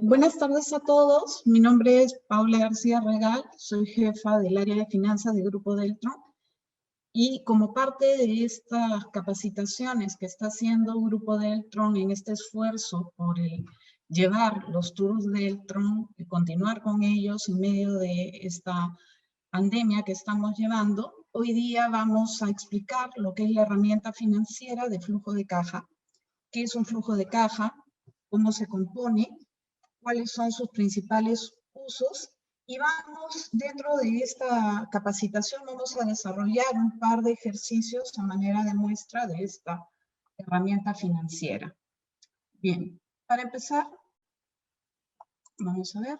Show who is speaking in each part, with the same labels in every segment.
Speaker 1: Buenas tardes a todos. Mi nombre es Paula García Regal, soy jefa del área de finanzas de Grupo Deltron y como parte de estas capacitaciones que está haciendo Grupo Deltron en este esfuerzo por llevar los tours Deltron y continuar con ellos en medio de esta pandemia que estamos llevando, hoy día vamos a explicar lo que es la herramienta financiera de flujo de caja, qué es un flujo de caja, cómo se compone, cuáles son sus principales usos y vamos, dentro de esta capacitación, vamos a desarrollar un par de ejercicios a manera de muestra de esta herramienta financiera. Bien, para empezar, vamos a ver,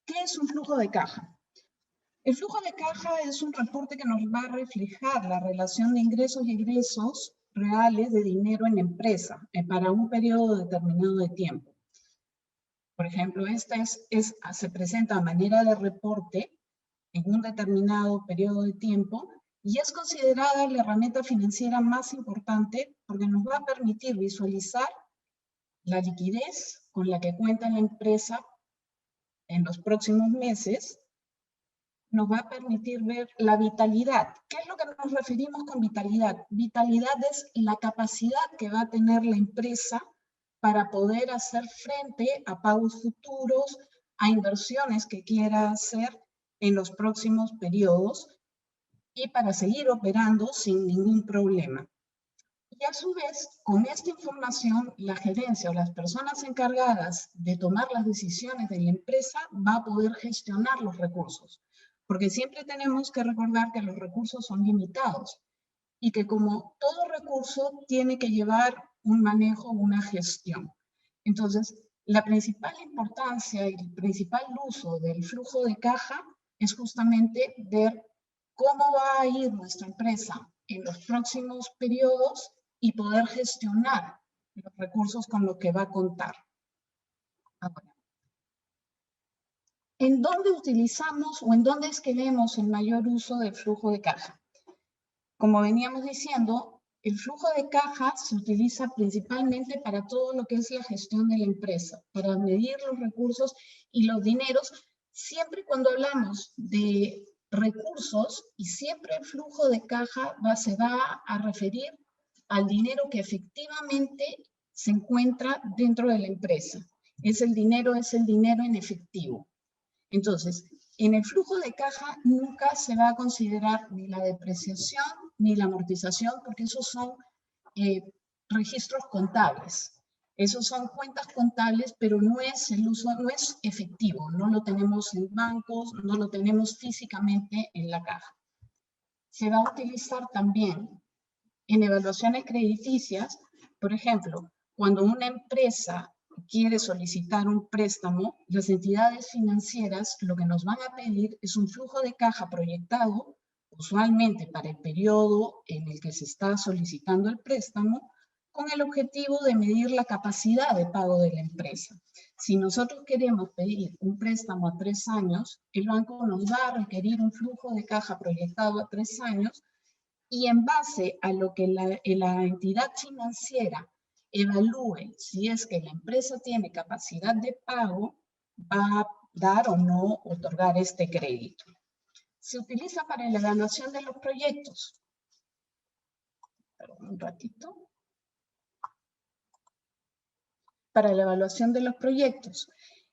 Speaker 1: ¿qué es un flujo de caja? El flujo de caja es un reporte que nos va a reflejar la relación de ingresos y egresos reales de dinero en la empresa para un periodo determinado de tiempo. Por ejemplo, esta se presenta a manera de reporte en un determinado periodo de tiempo y es considerada la herramienta financiera más importante porque nos va a permitir visualizar la liquidez con la que cuenta la empresa en los próximos meses, nos va a permitir ver la vitalidad. ¿Qué es lo que nos referimos con vitalidad? Vitalidad es la capacidad que va a tener la empresa para poder hacer frente a pagos futuros, a inversiones que quiera hacer en los próximos periodos y para seguir operando sin ningún problema. Y a su vez, con esta información, la gerencia o las personas encargadas de tomar las decisiones de la empresa va a poder gestionar los recursos. Porque siempre tenemos que recordar que los recursos son limitados y que como todo recurso tiene que llevar un manejo, una gestión. Entonces, la principal importancia y el principal uso del flujo de caja es justamente ver cómo va a ir nuestra empresa en los próximos periodos y poder gestionar los recursos con los que va a contar. Ahora, ¿en dónde utilizamos o en dónde es que vemos el mayor uso del flujo de caja? Como veníamos diciendo, el flujo de caja se utiliza principalmente para todo lo que es la gestión de la empresa, para medir los recursos y los dineros, siempre cuando hablamos de recursos y siempre el flujo de caja se va a referir al dinero que efectivamente se encuentra dentro de la empresa. Es el dinero en efectivo. Entonces, en el flujo de caja nunca se va a considerar ni la depreciación ni la amortización, porque esos son registros contables. Esos son cuentas contables, pero no es el uso, no es efectivo, no lo tenemos en bancos, no lo tenemos físicamente en la caja. Se va a utilizar también en evaluaciones crediticias, por ejemplo, cuando una empresa quiere solicitar un préstamo, las entidades financieras lo que nos van a pedir es un flujo de caja proyectado, usualmente para el periodo en el que se está solicitando el préstamo, con el objetivo de medir la capacidad de pago de la empresa. Si nosotros queremos pedir un préstamo a 3 años, el banco nos va a requerir un flujo de caja proyectado a 3 años y en base a lo que la entidad financiera evalúe si es que la empresa tiene capacidad de pago, va a dar o no otorgar este crédito. Se utiliza para la evaluación de los proyectos. Perdón, un ratito. Para la evaluación de los proyectos.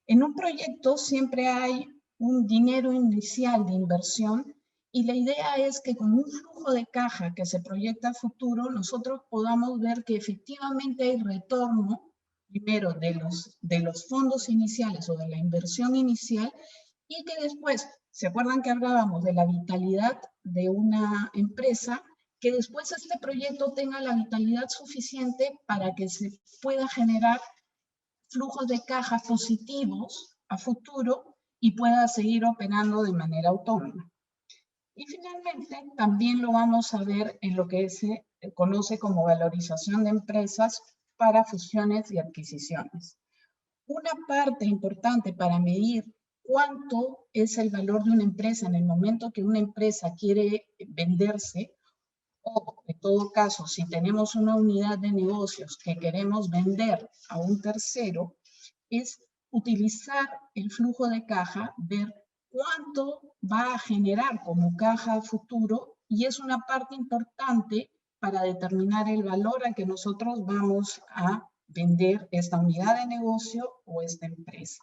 Speaker 1: En un proyecto siempre hay un dinero inicial de inversión y la idea es que con un flujo de caja que se proyecta a futuro, nosotros podamos ver que efectivamente hay retorno, primero, de los fondos iniciales o de la inversión inicial, y que después, ¿se acuerdan que hablábamos de la vitalidad de una empresa? Que después este proyecto tenga la vitalidad suficiente para que se pueda generar flujos de caja positivos a futuro y pueda seguir operando de manera autónoma. Y finalmente, también lo vamos a ver en lo que se conoce como valorización de empresas para fusiones y adquisiciones. Una parte importante para medir cuánto es el valor de una empresa en el momento que una empresa quiere venderse, o en todo caso, si tenemos una unidad de negocios que queremos vender a un tercero, es utilizar el flujo de caja, ver cuánto va a generar como caja a futuro, y es una parte importante para determinar el valor al que nosotros vamos a vender esta unidad de negocio o esta empresa.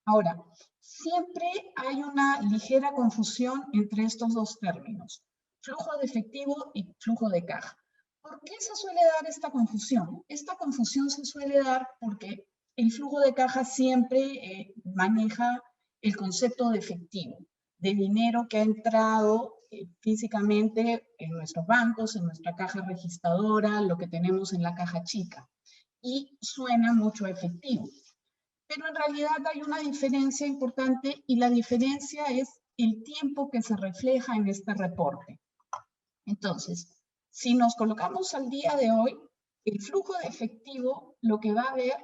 Speaker 1: Ahora, siempre hay una ligera confusión entre estos dos términos, flujo de efectivo y flujo de caja. ¿Por qué se suele dar esta confusión? Esta confusión se suele dar porque el flujo de caja siempre maneja el concepto de efectivo, de dinero que ha entrado físicamente en nuestros bancos, en nuestra caja registradora, lo que tenemos en la caja chica. Y suena mucho a efectivo. Pero en realidad hay una diferencia importante, y la diferencia es el tiempo que se refleja en este reporte. Entonces, si nos colocamos al día de hoy, el flujo de efectivo lo que va a ver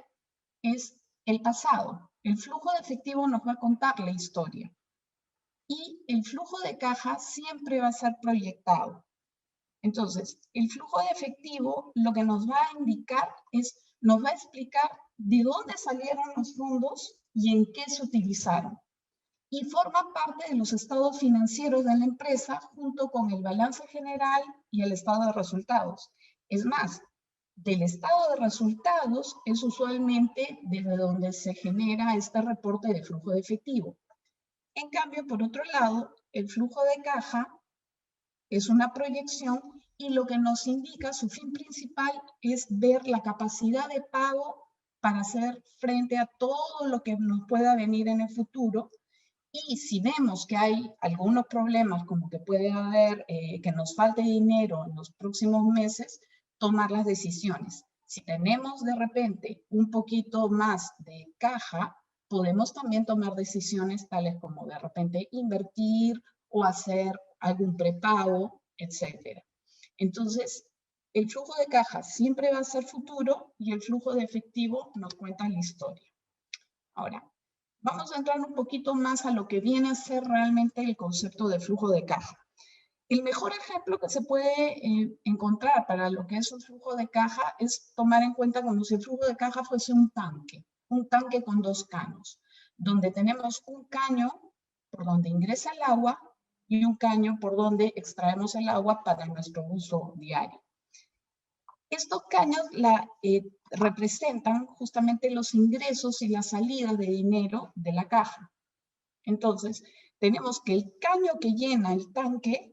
Speaker 1: es el pasado. El flujo de efectivo nos va a contar la historia. Y el flujo de caja siempre va a ser proyectado. Entonces, el flujo de efectivo lo que nos va a indicar es, nos va a explicar de dónde salieron los fondos y en qué se utilizaron. Y forma parte de los estados financieros de la empresa junto con el balance general y el estado de resultados. Es más, del estado de resultados es usualmente desde donde se genera este reporte de flujo de efectivo. En cambio, por otro lado, el flujo de caja es una proyección y lo que nos indica, su fin principal es ver la capacidad de pago para hacer frente a todo lo que nos pueda venir en el futuro. Y si vemos que hay algunos problemas, como que puede haber que nos falte dinero en los próximos meses, tomar las decisiones. Si tenemos de repente un poquito más de caja, podemos también tomar decisiones tales como de repente invertir o hacer algún prepago, etc. Entonces, el flujo de caja siempre va a ser futuro y el flujo de efectivo nos cuenta la historia. Ahora, vamos a entrar un poquito más a lo que viene a ser realmente el concepto de flujo de caja. El mejor ejemplo que se puede encontrar para lo que es un flujo de caja es tomar en cuenta como si el flujo de caja fuese un tanque con dos caños, donde tenemos un caño por donde ingresa el agua y un caño por donde extraemos el agua para nuestro uso diario. Estos caños representan justamente los ingresos y las salidas de dinero de la caja. Entonces, tenemos que el caño que llena el tanque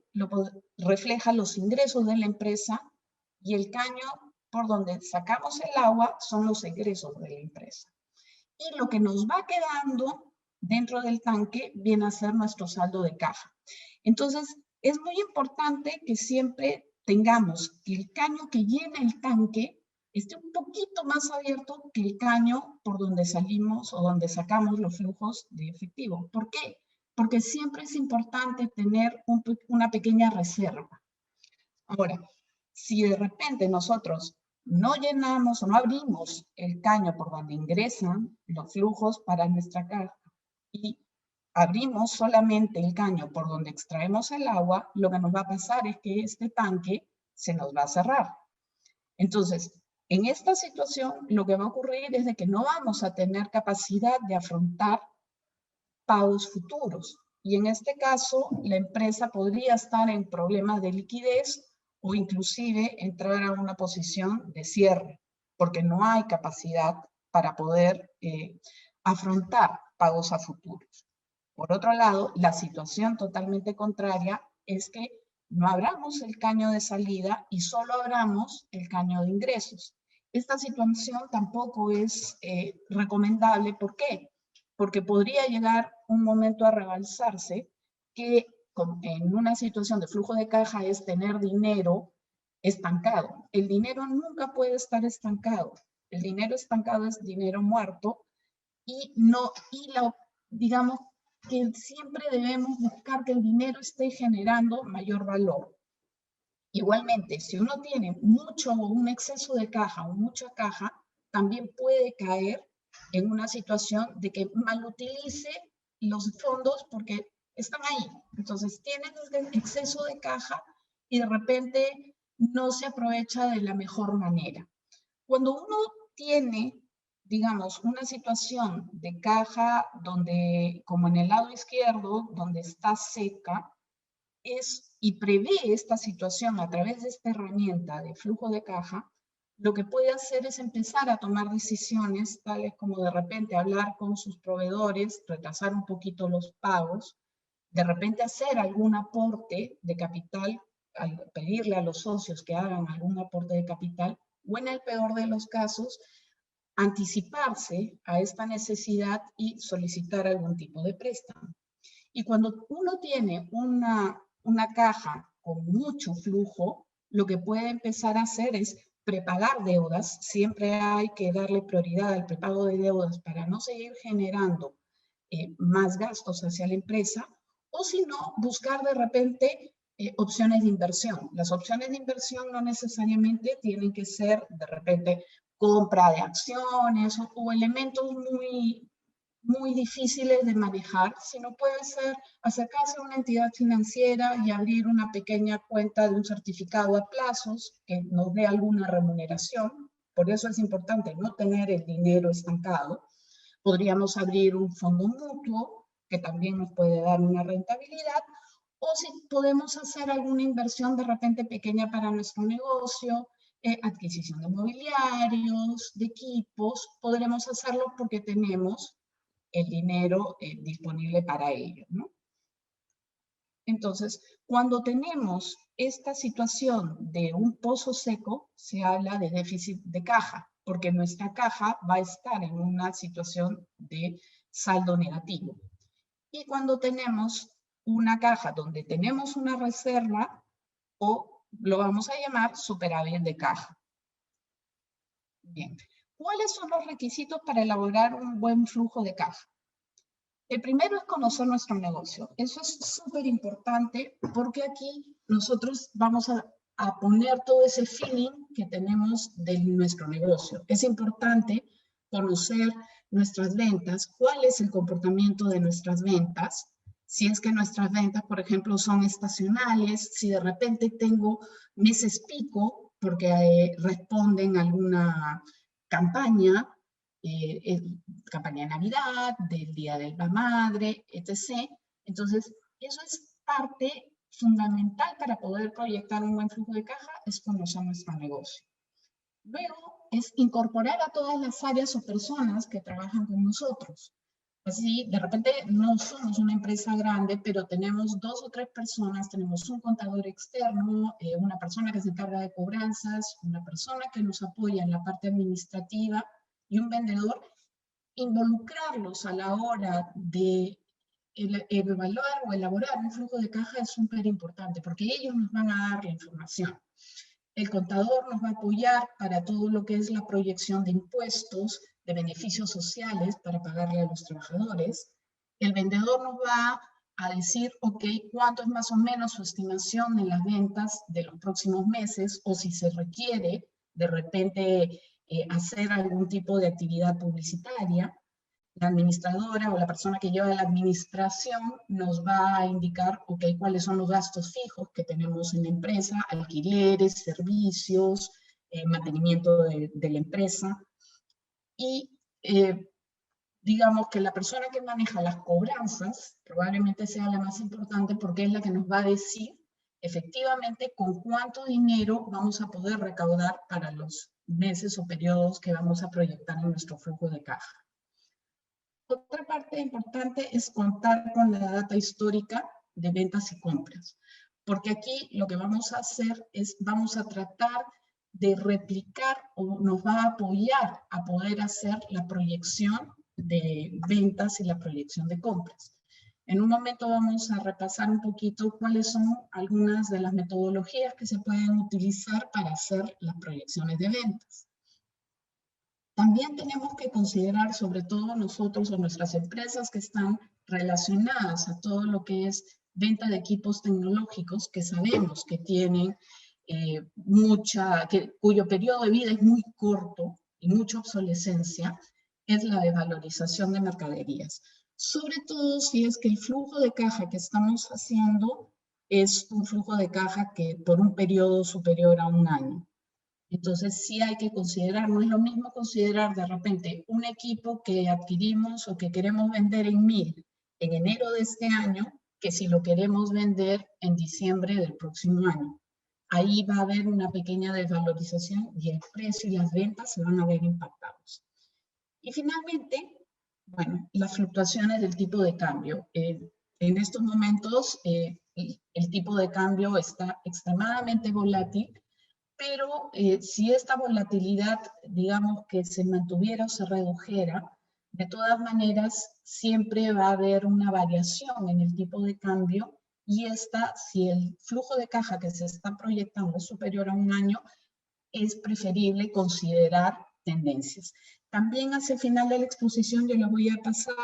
Speaker 1: refleja los ingresos de la empresa, y el caño por donde sacamos el agua son los egresos de la empresa. Y lo que nos va quedando dentro del tanque viene a ser nuestro saldo de caja. Entonces, es muy importante que siempre tengamos que el caño que llena el tanque esté un poquito más abierto que el caño por donde salimos o donde sacamos los flujos de efectivo. ¿Por qué? Porque siempre es importante tener una pequeña reserva. Ahora, si de repente nosotros no llenamos o no abrimos el caño por donde ingresan los flujos para nuestra caja y abrimos solamente el caño por donde extraemos el agua, lo que nos va a pasar es que este tanque se nos va a cerrar. Entonces, en esta situación, lo que va a ocurrir es de que no vamos a tener capacidad de afrontar pagos futuros. Y en este caso, la empresa podría estar en problemas de liquidez o inclusive entrar a una posición de cierre, porque no hay capacidad para poder afrontar pagos a futuros. Por otro lado, la situación totalmente contraria es que no abramos el caño de salida y solo abramos el caño de ingresos. Esta situación tampoco es recomendable. ¿Por qué? Porque podría llegar un momento a rebalsarse que en una situación de flujo de caja es tener dinero estancado. El dinero nunca puede estar estancado. El dinero estancado es dinero muerto digamos que siempre debemos buscar que el dinero esté generando mayor valor. Igualmente, si uno tiene mucho o un exceso de caja o mucha caja, también puede caer en una situación de que malutilice los fondos porque están ahí. Entonces, tienes exceso de caja y de repente no se aprovecha de la mejor manera. Cuando uno tiene digamos, una situación de caja donde, como en el lado izquierdo, donde está seca, y prevé esta situación a través de esta herramienta de flujo de caja, lo que puede hacer es empezar a tomar decisiones, tales como de repente hablar con sus proveedores, retrasar un poquito los pagos, de repente hacer algún aporte de capital, al pedirle a los socios que hagan algún aporte de capital, o en el peor de los casos, anticiparse a esta necesidad y solicitar algún tipo de préstamo. Y cuando uno tiene una caja con mucho flujo, lo que puede empezar a hacer es prepagar deudas. Siempre hay que darle prioridad al prepago de deudas para no seguir generando más gastos hacia la empresa, o si no, buscar de repente opciones de inversión. Las opciones de inversión no necesariamente tienen que ser de repente compra de acciones o elementos muy difíciles de manejar, sino puede ser acercarse a una entidad financiera y abrir una pequeña cuenta de un certificado a plazos que nos dé alguna remuneración. Por eso es importante no tener el dinero estancado. Podríamos abrir un fondo mutuo que también nos puede dar una rentabilidad, o si podemos hacer alguna inversión de repente pequeña para nuestro negocio, adquisición de mobiliarios, de equipos, podremos hacerlo porque tenemos el dinero disponible para ello, ¿no? Entonces, cuando tenemos esta situación de un pozo seco, se habla de déficit de caja, porque nuestra caja va a estar en una situación de saldo negativo. Y cuando tenemos una caja donde tenemos una reserva, o lo vamos a llamar superávit de caja. Bien, ¿cuáles son los requisitos para elaborar un buen flujo de caja? El primero es conocer nuestro negocio. Eso es súper importante porque aquí nosotros vamos a poner todo ese feeling que tenemos de nuestro negocio. Es importante conocer nuestras ventas, cuál es el comportamiento de nuestras ventas, si es que nuestras ventas, por ejemplo, son estacionales, si de repente tengo meses pico porque responden a alguna campaña, campaña de Navidad, del Día de la Madre, etc. Entonces, eso es parte fundamental para poder proyectar un buen flujo de caja, es conocer nuestro negocio. Luego, es incorporar a todas las áreas o personas que trabajan con nosotros. Así, de repente no somos una empresa grande, pero tenemos 2 o 3 personas, tenemos un contador externo, una persona que se encarga de cobranzas, una persona que nos apoya en la parte administrativa y un vendedor. Involucrarlos a la hora de evaluar o elaborar un flujo de caja es súper importante porque ellos nos van a dar la información. El contador nos va a apoyar para todo lo que es la proyección de impuestos, de beneficios sociales para pagarle a los trabajadores. El vendedor nos va a decir, ok, cuánto es más o menos su estimación en las ventas de los próximos meses, o si se requiere de repente hacer algún tipo de actividad publicitaria. La administradora o la persona que lleva la administración nos va a indicar, ok, cuáles son los gastos fijos que tenemos en la empresa, alquileres, servicios, mantenimiento de la empresa. Y digamos que la persona que maneja las cobranzas probablemente sea la más importante porque es la que nos va a decir efectivamente con cuánto dinero vamos a poder recaudar para los meses o periodos que vamos a proyectar en nuestro flujo de caja. Otra parte importante es contar con la data histórica de ventas y compras, porque aquí lo que vamos a hacer es, vamos a tratar de replicar o nos va a apoyar a poder hacer la proyección de ventas y la proyección de compras. En un momento vamos a repasar un poquito cuáles son algunas de las metodologías que se pueden utilizar para hacer las proyecciones de ventas. También tenemos que considerar, sobre todo nosotros o nuestras empresas que están relacionadas a todo lo que es venta de equipos tecnológicos, que sabemos que tienen cuyo periodo de vida es muy corto y mucha obsolescencia, es la desvalorización de mercaderías. Sobre todo si es que el flujo de caja que estamos haciendo es un flujo de caja que por un periodo superior a un año. Entonces sí hay que considerar, no es lo mismo considerar de repente un equipo que adquirimos o que queremos vender en 1000 en enero de este año, que si lo queremos vender en diciembre del próximo año. Ahí va a haber una pequeña desvalorización y el precio y las ventas se van a ver impactados. Y finalmente, bueno, las fluctuaciones del tipo de cambio. En estos momentos el tipo de cambio está extremadamente volátil, pero si esta volatilidad, digamos, que se mantuviera o se redujera, de todas maneras siempre va a haber una variación en el tipo de cambio y esta, si el flujo de caja que se está proyectando es superior a un año, es preferible considerar tendencias. También hacia el final de la exposición yo les voy a pasar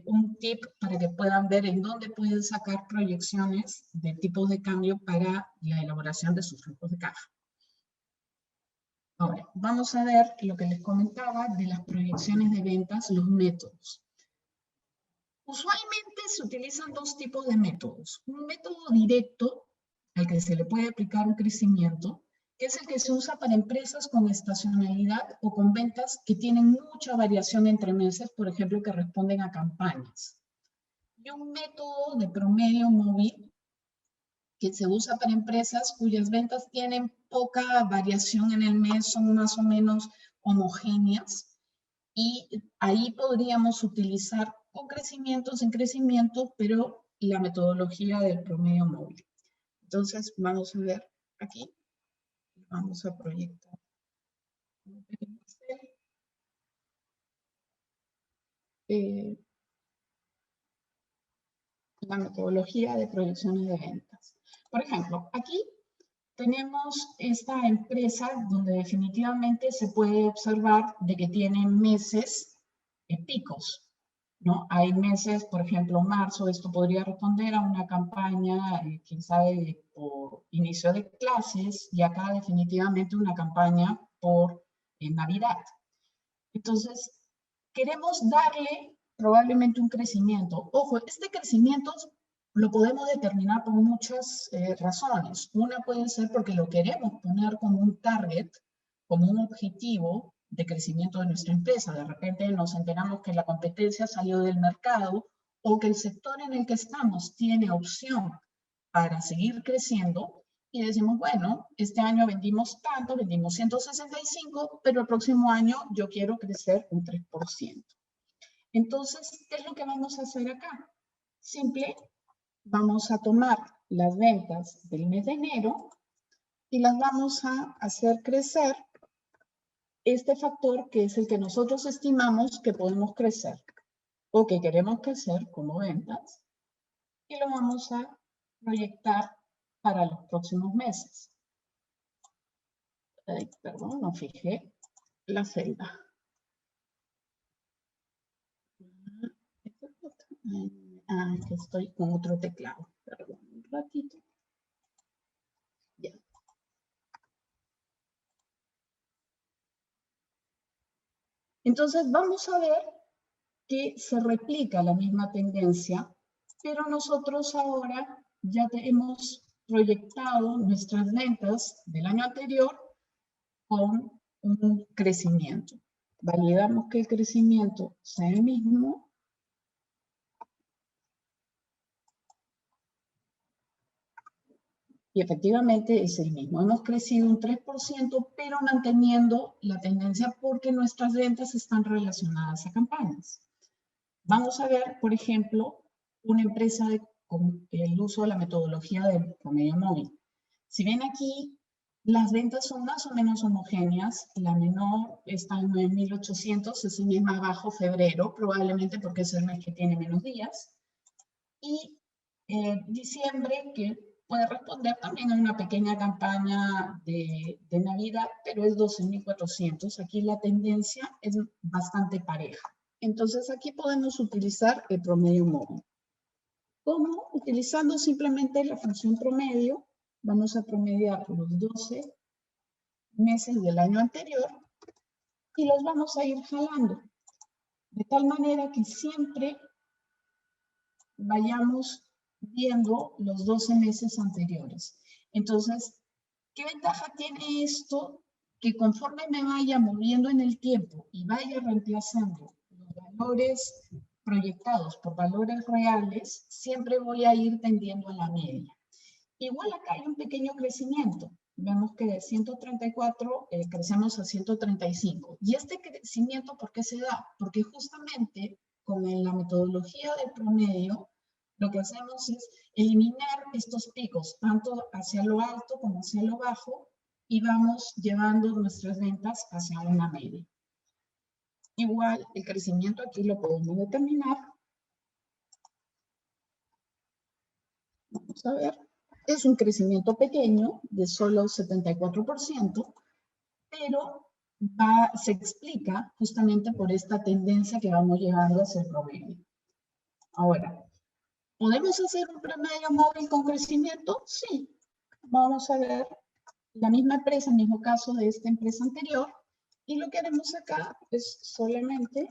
Speaker 1: un tip para que puedan ver en dónde pueden sacar proyecciones de tipos de cambio para la elaboración de sus flujos de caja. Ahora, vamos a ver lo que les comentaba de las proyecciones de ventas, los métodos. Usualmente se utilizan dos tipos de métodos. Un método directo, al que se le puede aplicar un crecimiento, que es el que se usa para empresas con estacionalidad o con ventas que tienen mucha variación entre meses, por ejemplo, que responden a campañas. Y un método de promedio móvil, que se usa para empresas cuyas ventas tienen poca variación en el mes, son más o menos homogéneas, y ahí podríamos utilizar con crecimiento, sin crecimiento, pero la metodología del promedio móvil. Entonces, vamos a ver aquí, vamos a proyectar la metodología de proyecciones de ventas. Por ejemplo, aquí tenemos esta empresa donde definitivamente se puede observar de que tienen meses picos, ¿no? Hay meses, por ejemplo, marzo, esto podría responder a una campaña, quién sabe, por inicio de clases, y acá definitivamente una campaña por Navidad. Entonces, queremos darle probablemente un crecimiento. Ojo, este crecimiento lo podemos determinar por muchas razones. Una puede ser porque lo queremos poner como un target, como un objetivo de crecimiento de nuestra empresa. De repente nos enteramos que la competencia salió del mercado o que el sector en el que estamos tiene opción para seguir creciendo y decimos, bueno, este año vendimos tanto, vendimos 165, pero el próximo año yo quiero crecer un 3%. Entonces, ¿qué es lo que vamos a hacer acá? Simple, vamos a tomar las ventas del mes de enero y las vamos a hacer crecer este factor que es el que nosotros estimamos que podemos crecer o que queremos crecer como ventas y lo vamos a proyectar para los próximos meses. Perdón, no fijé la celda. Que estoy con otro teclado. Perdón, un ratito. Ya. Entonces vamos a ver que se replica la misma tendencia, pero nosotros ahora ya hemos proyectado nuestras ventas del año anterior con un crecimiento. Validamos que el crecimiento sea el mismo. Y efectivamente es el mismo. Hemos crecido un 3%, pero manteniendo la tendencia porque nuestras ventas están relacionadas a campañas. Vamos a ver, por ejemplo, una empresa con el uso de la metodología del promedio móvil. Si bien aquí las ventas son más o menos homogéneas, la menor está en 9.800, es el mes más bajo, febrero, probablemente porque es el mes que tiene menos días. Y diciembre, que puede responder también a una pequeña campaña de Navidad, pero es 12.400. Aquí la tendencia es bastante pareja. Entonces aquí podemos utilizar el promedio móvil. ¿Cómo? Utilizando simplemente la función promedio, vamos a promediar los 12 meses del año anterior y los vamos a ir jalando. De tal manera que siempre vayamos viendo los 12 meses anteriores. Entonces, ¿Qué ventaja tiene esto? Que conforme me vaya moviendo en el tiempo y vaya reemplazando los valores proyectados por valores reales, siempre voy a ir tendiendo a la media. Igual acá hay un pequeño crecimiento. Vemos que de 134 crecemos a 135. ¿Y este crecimiento por qué se da? Porque justamente con la metodología del promedio, lo que hacemos es eliminar estos picos, tanto hacia lo alto como hacia lo bajo, y vamos llevando nuestras ventas hacia una media. Igual, el crecimiento aquí lo podemos determinar. Vamos a ver. Es un crecimiento pequeño, de solo 74%, pero se explica justamente por esta tendencia que vamos llevando hacia el promedio. Ahora, ¿podemos hacer un promedio móvil con crecimiento? Sí. Vamos a ver la misma empresa, el mismo caso de esta empresa anterior, y lo que haremos acá es solamente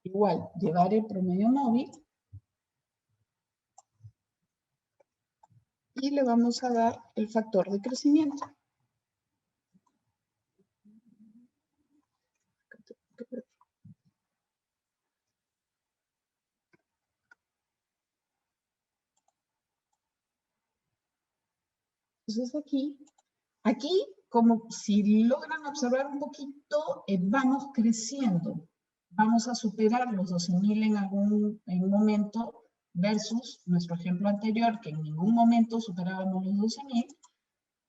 Speaker 1: igual llevar el promedio móvil y le vamos a dar el factor de crecimiento. Entonces aquí, como si logran observar un poquito, vamos creciendo. Vamos a superar los 12.000 en un momento versus nuestro ejemplo anterior, que en ningún momento superábamos los 12.000,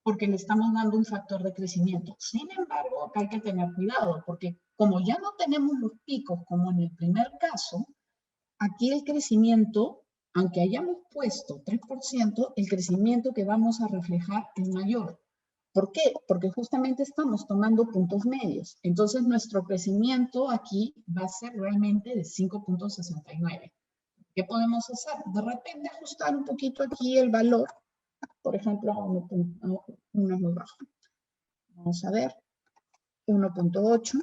Speaker 1: porque le estamos dando un factor de crecimiento. Sin embargo, acá hay que tener cuidado, porque como ya no tenemos los picos como en el primer caso, aquí el crecimiento, aunque hayamos puesto 3%, el crecimiento que vamos a reflejar es mayor. ¿Por qué? Porque justamente estamos tomando puntos medios. Entonces, nuestro crecimiento aquí va a ser realmente de 5.69. ¿Qué podemos hacer? De repente ajustar un poquito aquí el valor, por ejemplo, a 1 muy bajo. Vamos a ver, 1.8.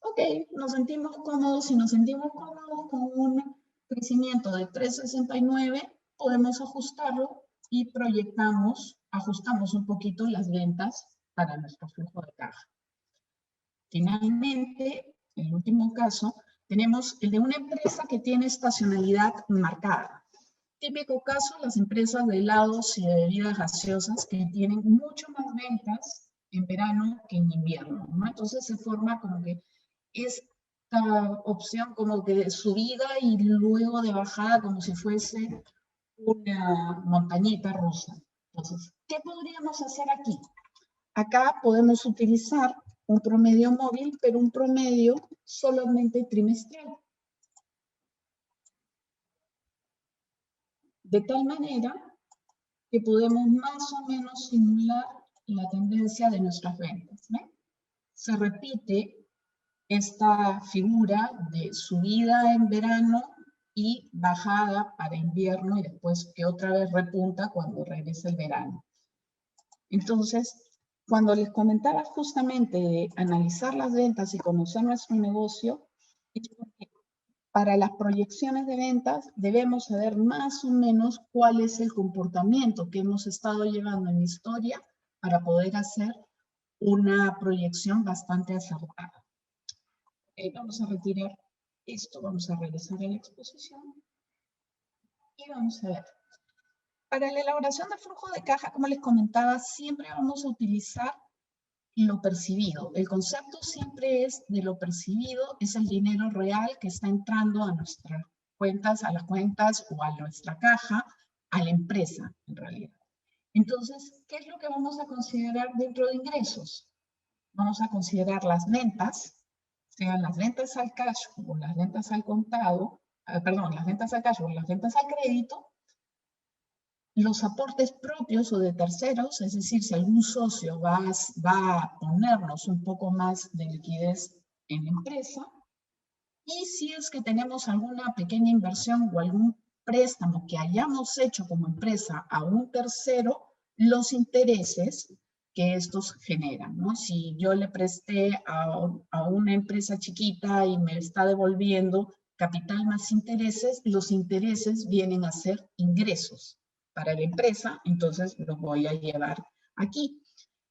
Speaker 1: Ok, nos sentimos cómodos. Si nos sentimos cómodos con un crecimiento de 3.69, podemos ajustarlo y ajustamos un poquito las ventas para nuestro flujo de caja. Finalmente, el último caso, tenemos el de una empresa que tiene estacionalidad marcada. Típico caso, las empresas de helados y de bebidas gaseosas que tienen mucho más ventas en verano que en invierno, ¿no? Entonces se forma como que esta opción como que de subida y luego de bajada como si fuese una montañita rusa. Entonces, ¿qué podríamos hacer aquí? Acá podemos utilizar un promedio móvil, pero un promedio solamente trimestral. De tal manera que podemos más o menos simular la tendencia de nuestras ventas. ¿Ve? Se repite esta figura de subida en verano y bajada para invierno y después que otra vez repunta cuando regresa el verano. Entonces, cuando les comentaba justamente de analizar las ventas y conocer nuestro negocio, es porque para las proyecciones de ventas debemos saber más o menos cuál es el comportamiento que hemos estado llevando en la historia para poder hacer una proyección bastante acertada. Vamos a retirar esto, vamos a regresar a la exposición y vamos a ver. Para la elaboración de flujo de caja, como les comentaba, siempre vamos a utilizar lo percibido. El concepto siempre es de lo percibido, es el dinero real que está entrando a nuestras cuentas, a las cuentas o a nuestra caja, a la empresa en realidad. Entonces, ¿qué es lo que vamos a considerar dentro de ingresos? Vamos a considerar las ventas, sean las ventas al cash o las ventas al contado, las ventas al cash o las ventas al crédito, los aportes propios o de terceros, es decir, si algún socio va a ponernos un poco más de liquidez en la empresa, y si es que tenemos alguna pequeña inversión o algún préstamo que hayamos hecho como empresa a un tercero, los intereses que estos generan, ¿no? Si yo le presté a una empresa chiquita y me está devolviendo capital más intereses, los intereses vienen a ser ingresos para la empresa, entonces los voy a llevar aquí.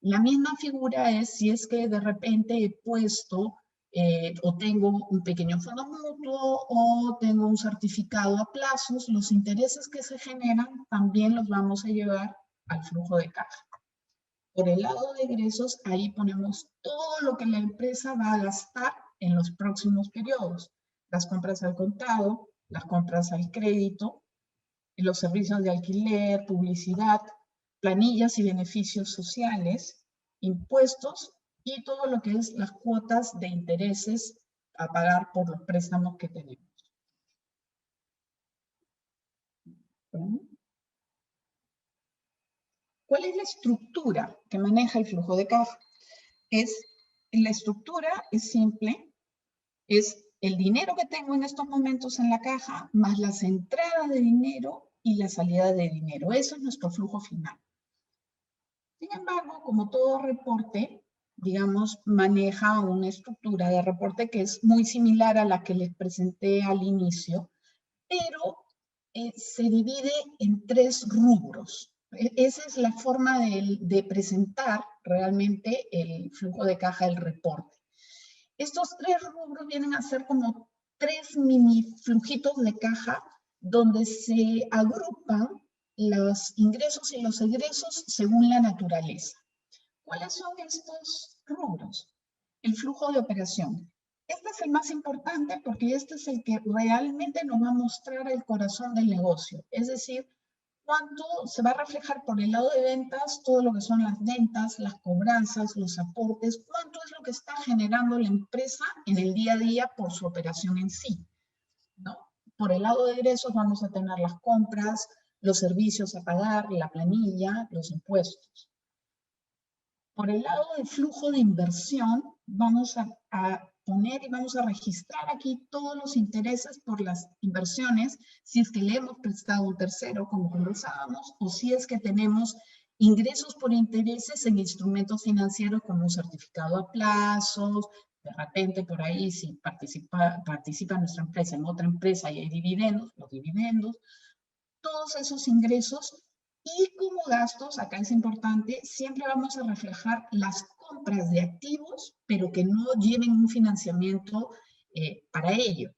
Speaker 1: La misma figura es si es que de repente he puesto o tengo un pequeño fondo mutuo o tengo un certificado a plazos, los intereses que se generan también los vamos a llevar al flujo de caja. Por el lado de egresos, ahí ponemos todo lo que la empresa va a gastar en los próximos periodos. Las compras al contado, las compras al crédito, los servicios de alquiler, publicidad, planillas y beneficios sociales, impuestos y todo lo que es las cuotas de intereses a pagar por los préstamos que tenemos. ¿Cuál es la estructura que maneja el flujo de caja? La estructura es simple, es el dinero que tengo en estos momentos en la caja, más las entradas de dinero y la salida de dinero. Eso es nuestro flujo final. Sin embargo, como todo reporte, digamos, maneja una estructura de reporte que es muy similar a la que les presenté al inicio, pero se divide en 3 rubros. Esa es la forma de presentar realmente el flujo de caja del reporte. Estos 3 rubros vienen a ser como 3 mini flujitos de caja donde se agrupan los ingresos y los egresos según la naturaleza. ¿Cuáles son estos rubros? El flujo de operación. Este es el más importante porque este es el que realmente nos va a mostrar el corazón del negocio. Es decir, cuánto se va a reflejar por el lado de ventas, todo lo que son las ventas, las cobranzas, los aportes, cuánto es lo que está generando la empresa en el día a día por su operación en sí, ¿no? Por el lado de egresos vamos a tener las compras, los servicios a pagar, la planilla, los impuestos. Por el lado del flujo de inversión, vamos a poner y vamos a registrar aquí todos los intereses por las inversiones, si es que le hemos prestado a un tercero, como conversábamos, o si es que tenemos ingresos por intereses en instrumentos financieros como un certificado a plazos, de repente por ahí si participa nuestra empresa en otra empresa y hay dividendos, los dividendos, todos esos ingresos. Y como gastos, acá es importante, siempre vamos a reflejar las compras de activos, pero que no lleven un financiamiento para ello.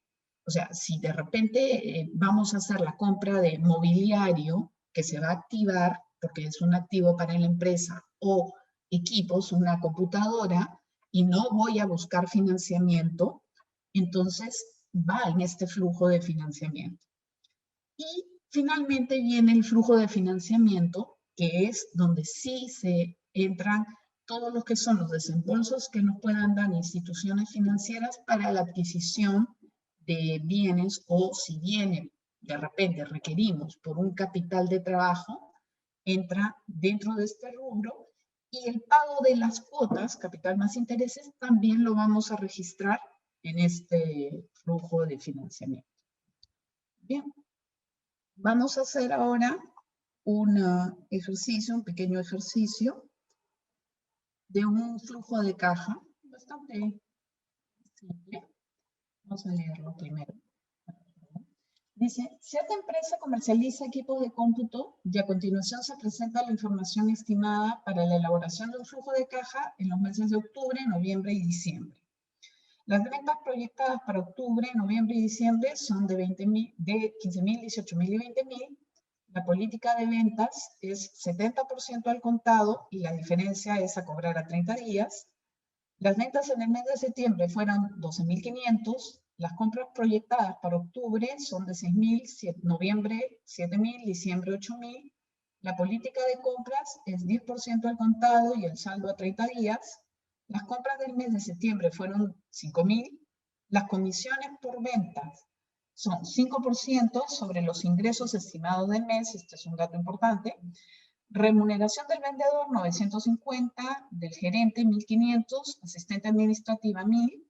Speaker 1: O sea, si de repente vamos a hacer la compra de mobiliario que se va a activar porque es un activo para la empresa, o equipos, una computadora, y no voy a buscar financiamiento, entonces va en este flujo de financiamiento. Y finalmente viene el flujo de financiamiento, que es donde sí se entran todos los que son los desembolsos que nos puedan dar instituciones financieras para la adquisición de bienes, o si viene de repente requerimos por un capital de trabajo, entra dentro de este rubro. Y el pago de las cuotas, capital más intereses, también lo vamos a registrar en este flujo de financiamiento. Bien. Vamos a hacer ahora un pequeño ejercicio de un flujo de caja bastante simple. Vamos a leerlo primero. Dice, cierta empresa comercializa equipos de cómputo y a continuación se presenta la información estimada para la elaboración de un flujo de caja en los meses de octubre, noviembre y diciembre. Las ventas proyectadas para octubre, noviembre y diciembre son de 15.000, 18.000 y 20.000. La política de ventas es 70% al contado y la diferencia es a cobrar a 30 días. Las ventas en el mes de septiembre fueron 12.500. Las compras proyectadas para octubre son de 6.000, noviembre 7.000, diciembre 8.000. La política de compras es 10% al contado y el saldo a 30 días. Las compras del mes de septiembre fueron 5.000. Las comisiones por ventas son 5% sobre los ingresos estimados del mes. Este es un dato importante. Remuneración del vendedor, 950, del gerente, 1.500, asistente administrativa, 1.000.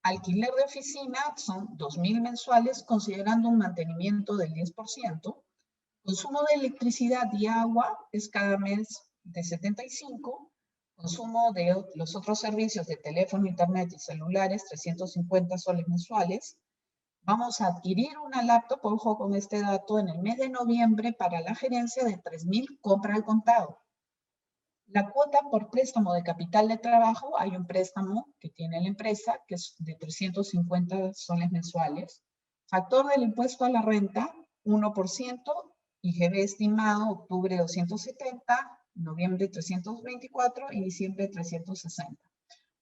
Speaker 1: Alquiler de oficina son 2.000 mensuales, considerando un mantenimiento del 10%. Consumo de electricidad y agua es cada mes de 75. Consumo de los otros servicios de teléfono, internet y celulares, 350 soles mensuales. Vamos a adquirir una laptop, ojo con este dato, en el mes de noviembre para la gerencia de 3.000, compra al contado. La cuota por préstamo de capital de trabajo, hay un préstamo que tiene la empresa, que es de 350 soles mensuales. Factor del impuesto a la renta, 1%, IGB estimado, octubre 270, noviembre 324 y diciembre 360.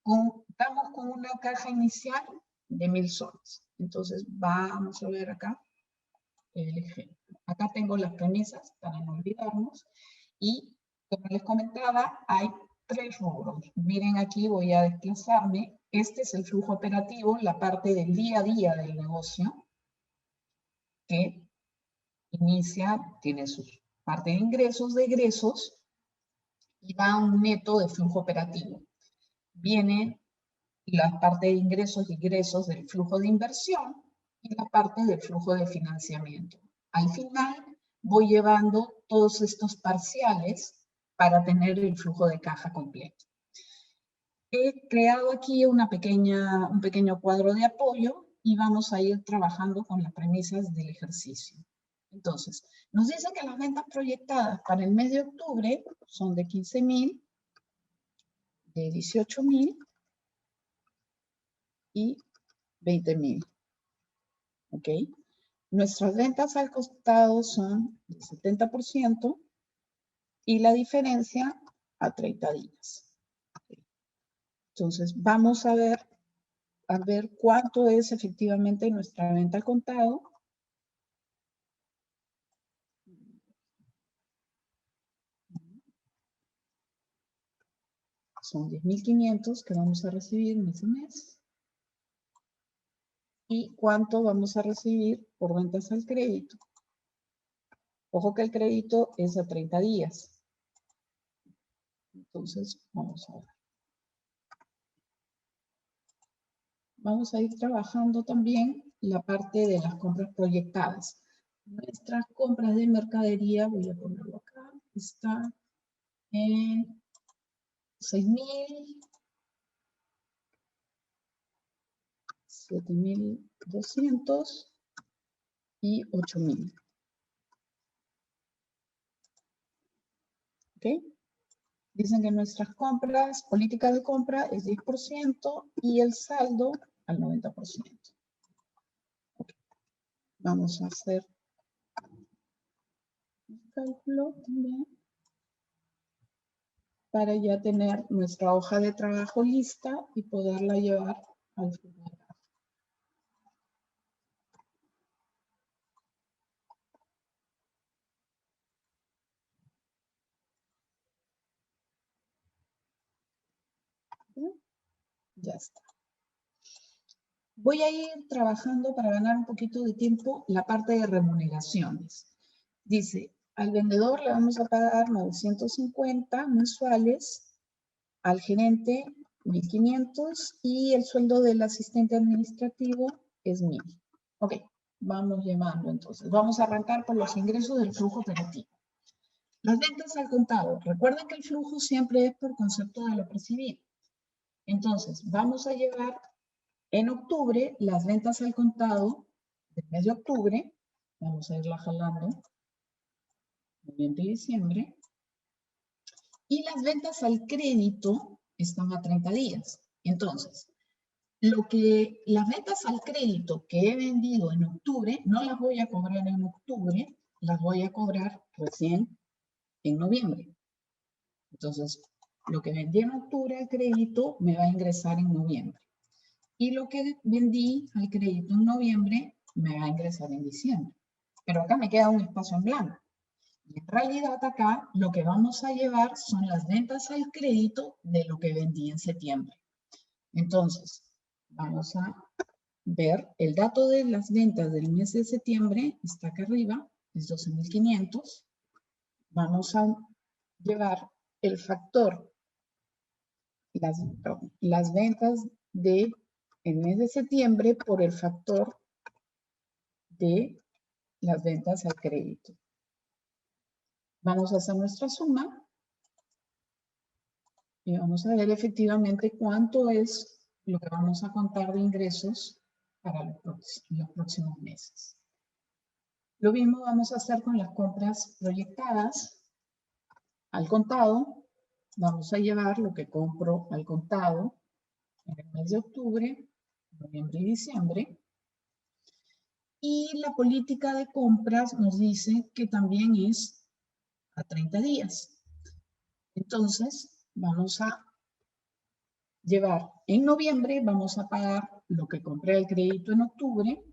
Speaker 1: Contamos con una caja inicial de 1.000 soles. Entonces, vamos a ver acá el ejemplo. Acá tengo las premisas para no olvidarnos. Y como les comentaba, hay 3 rubros. Miren aquí, voy a desplazarme. Este es el flujo operativo, la parte del día a día del negocio, que inicia, tiene su parte de ingresos, de egresos, y va a un neto de flujo operativo. Viene la parte de ingresos y egresos del flujo de inversión y la parte del flujo de financiamiento. Al final voy llevando todos estos parciales para tener el flujo de caja completo. He creado aquí un pequeño cuadro de apoyo y vamos a ir trabajando con las premisas del ejercicio. Entonces, nos dice que las ventas proyectadas para el mes de octubre son de 15.000, de 18.000 y 20.000. ¿Ok? Nuestras ventas al costado son del 70% y la diferencia a 30 días. Entonces, vamos a ver cuánto es efectivamente nuestra venta al contado. Son 10.500 que vamos a recibir en ese mes. ¿Y cuánto vamos a recibir por ventas al crédito? Ojo que el crédito es a 30 días. Entonces, vamos a ver. Vamos a ir trabajando también la parte de las compras proyectadas. Nuestras compras de mercadería, voy a ponerlo acá, está en 6.000, 7.200 y 8.000. ¿Ok? Dicen que nuestras compras, política de compra es 10% y el saldo al 90%. Okay. Vamos a hacer un cálculo también para ya tener nuestra hoja de trabajo lista y poderla llevar al final. Ya está. Voy a ir trabajando para ganar un poquito de tiempo la parte de remuneraciones. Dice, al vendedor le vamos a pagar 950 mensuales, al gerente 1.500 y el sueldo del asistente administrativo es 1.000. Ok, vamos llevando entonces. Vamos a arrancar por los ingresos del flujo operativo. Las ventas al contado. Recuerden que el flujo siempre es por concepto de lo percibido. Entonces, vamos a llevar en octubre las ventas al contado del mes de octubre. Vamos a irla jalando. Noviembre y diciembre. Y las ventas al crédito están a 30 días. Entonces, las ventas al crédito que he vendido en octubre, no las voy a cobrar en octubre, las voy a cobrar recién en noviembre. Entonces, lo que vendí en octubre al crédito me va a ingresar en noviembre. Y lo que vendí al crédito en noviembre me va a ingresar en diciembre. Pero acá me queda un espacio en blanco. Y en realidad acá lo que vamos a llevar son las ventas al crédito de lo que vendí en septiembre. Entonces, vamos a ver el dato de las ventas del mes de septiembre, está acá arriba, es 12.500. Vamos a llevar el factor, las ventas del mes de septiembre por el factor de las ventas al crédito. Vamos a hacer nuestra suma y vamos a ver efectivamente cuánto es lo que vamos a contar de ingresos para los próximos meses. Lo mismo vamos a hacer con las compras proyectadas al contado. Vamos a llevar lo que compro al contado en el mes de octubre, noviembre y diciembre. Y la política de compras nos dice que también es a 30 días. Entonces, vamos a llevar en noviembre, vamos a pagar lo que compré al crédito en octubre.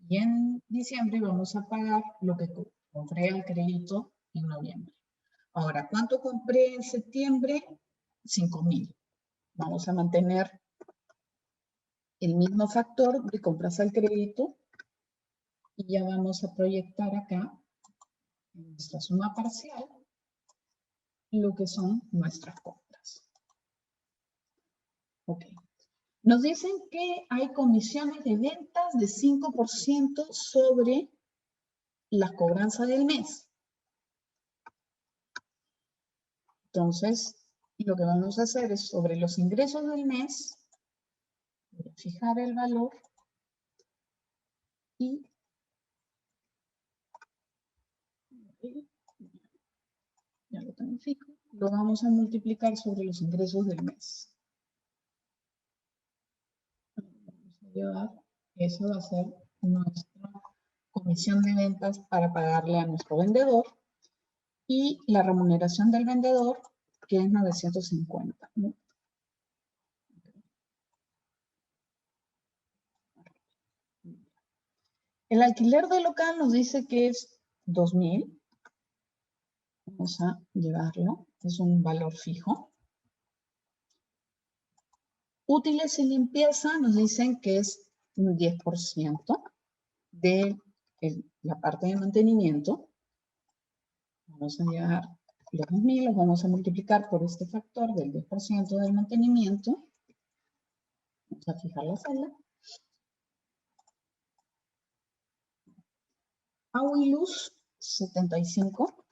Speaker 1: Y en diciembre vamos a pagar lo que compré al crédito en noviembre. Ahora, ¿cuánto compré en septiembre? 5,000. Vamos a mantener el mismo factor de compras al crédito y ya vamos a proyectar acá en nuestra suma parcial lo que son nuestras compras. Ok. Nos dicen que hay comisiones de ventas de 5% sobre las cobranzas del mes. Entonces, lo que vamos a hacer es sobre los ingresos del mes, voy a fijar el valor y ya lo tengo fijo, lo vamos a multiplicar sobre los ingresos del mes. Vamos a llevar, eso va a ser nuestra comisión de ventas para pagarle a nuestro vendedor y la remuneración del vendedor, que es 950, ¿no? El alquiler del local nos dice que es 2,000. Vamos a llevarlo, es un valor fijo. Útiles y limpieza nos dicen que es un 10% de la parte de mantenimiento. Vamos a llevar los 2,000, los vamos a multiplicar por este factor del 10% del mantenimiento. Vamos a fijar la celda. Agua y luz, 75.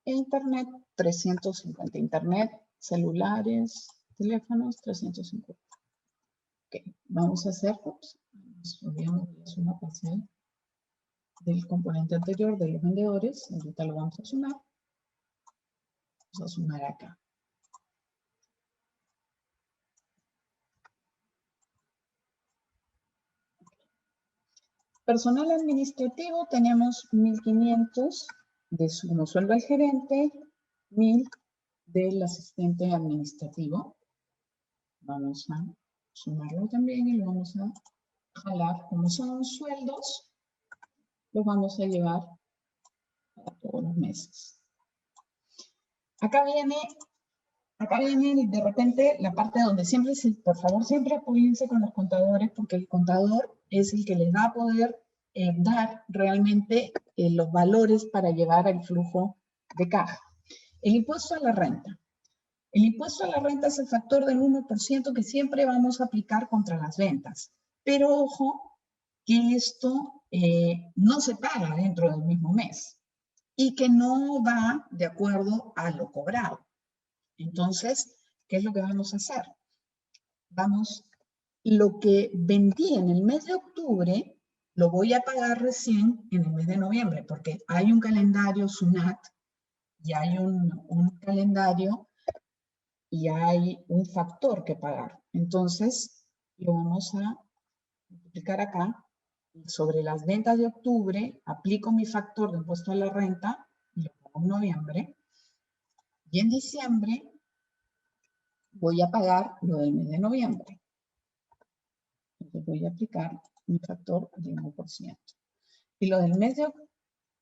Speaker 1: Internet, 350. Internet, celulares, teléfonos, 350. Ok, vamos a hacer, nos olvidamos de la suma parcial del componente anterior de los vendedores. Ahorita lo vamos a sumar. Vamos a sumar acá. Personal administrativo tenemos 1.500 como sueldo al gerente, 1.000 del asistente administrativo. Vamos a sumarlo también y lo vamos a jalar. Como son sueldos, los vamos a llevar a todos los meses. Acá viene de repente la parte donde siempre, por favor, siempre apóyense con los contadores, porque el contador es el que les va a poder dar realmente los valores para llevar el flujo de caja. El impuesto a la renta. El impuesto a la renta es el factor del 1% que siempre vamos a aplicar contra las ventas. Pero ojo, que esto no se paga dentro del mismo mes y que no va de acuerdo a lo cobrado. Entonces, ¿qué es lo que vamos a hacer? Lo que vendí en el mes de octubre, lo voy a pagar recién en el mes de noviembre, porque hay un calendario SUNAT y hay un calendario y hay un factor que pagar. Entonces, lo vamos a multiplicar acá. Sobre las ventas de octubre, aplico mi factor de impuesto a la renta y lo pongo en noviembre. Y en diciembre voy a pagar lo del mes de noviembre. Entonces voy a aplicar mi factor de 1%. Y lo del mes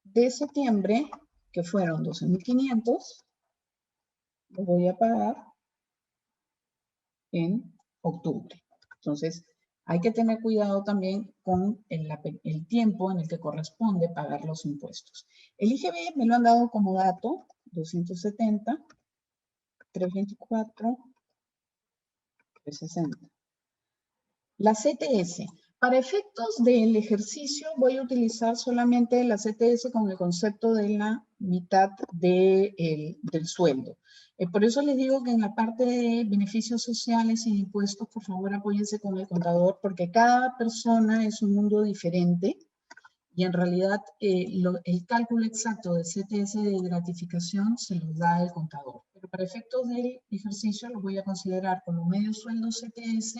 Speaker 1: de septiembre, que fueron 12.500, lo voy a pagar en octubre. Entonces, hay que tener cuidado también con el tiempo en el que corresponde pagar los impuestos. El IGB me lo han dado como dato, 270, 324, 360. La CTS. Para efectos del ejercicio voy a utilizar solamente la CTS con el concepto de la mitad del sueldo. Por eso les digo que en la parte de beneficios sociales y impuestos, por favor apóyense con el contador, porque cada persona es un mundo diferente y en realidad el cálculo exacto de CTS de gratificación se lo da el contador. Pero para efectos del ejercicio lo voy a considerar como medio sueldo CTS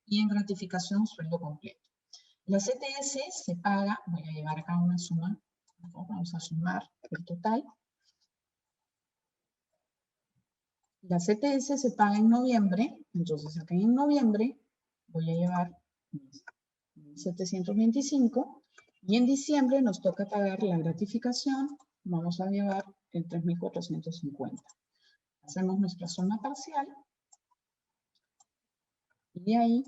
Speaker 1: y en gratificación sueldo completo. La CTS se paga, voy a llevar acá una suma, vamos a sumar el total. La CTS se paga en noviembre, entonces acá en noviembre voy a llevar 725 y en diciembre nos toca pagar la gratificación, vamos a llevar el 3.450. Hacemos nuestra suma parcial y ahí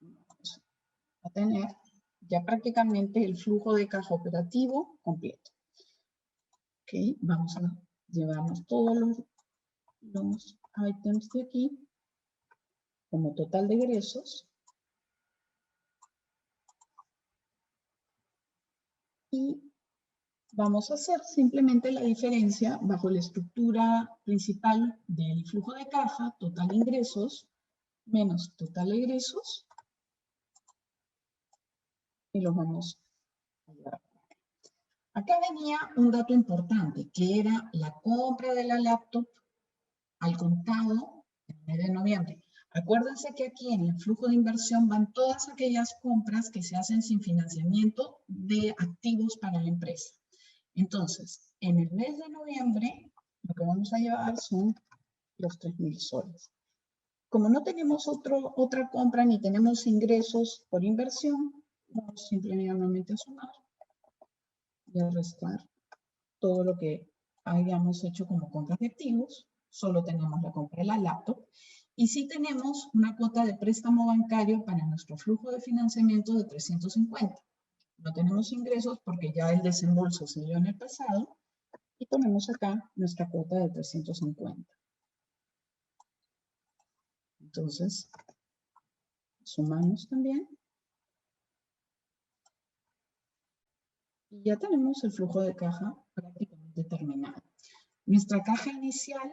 Speaker 1: vamos a tener ya prácticamente el flujo de caja operativo completo. Ok, vamos a llevarnos todos los items de aquí como total de egresos y vamos a hacer simplemente la diferencia bajo la estructura principal del flujo de caja, total ingresos, menos total egresos, y los vamos a llevar. Acá venía un dato importante, que era la compra de la laptop al contado en el mes de noviembre. Acuérdense que aquí en el flujo de inversión van todas aquellas compras que se hacen sin financiamiento de activos para la empresa. Entonces, en el mes de noviembre, lo que vamos a llevar son los 3.000 soles. Como no tenemos otra compra ni tenemos ingresos por inversión, vamos simplemente a sumar y a restar todo lo que hayamos hecho como compras de activos. Solo tenemos la compra de la laptop. Y sí tenemos una cuota de préstamo bancario para nuestro flujo de financiamiento de 350. No tenemos ingresos porque ya el desembolso se dio en el pasado. Y ponemos acá nuestra cuota de 350. Entonces, sumamos también. Y ya tenemos el flujo de caja prácticamente terminado. Nuestra caja inicial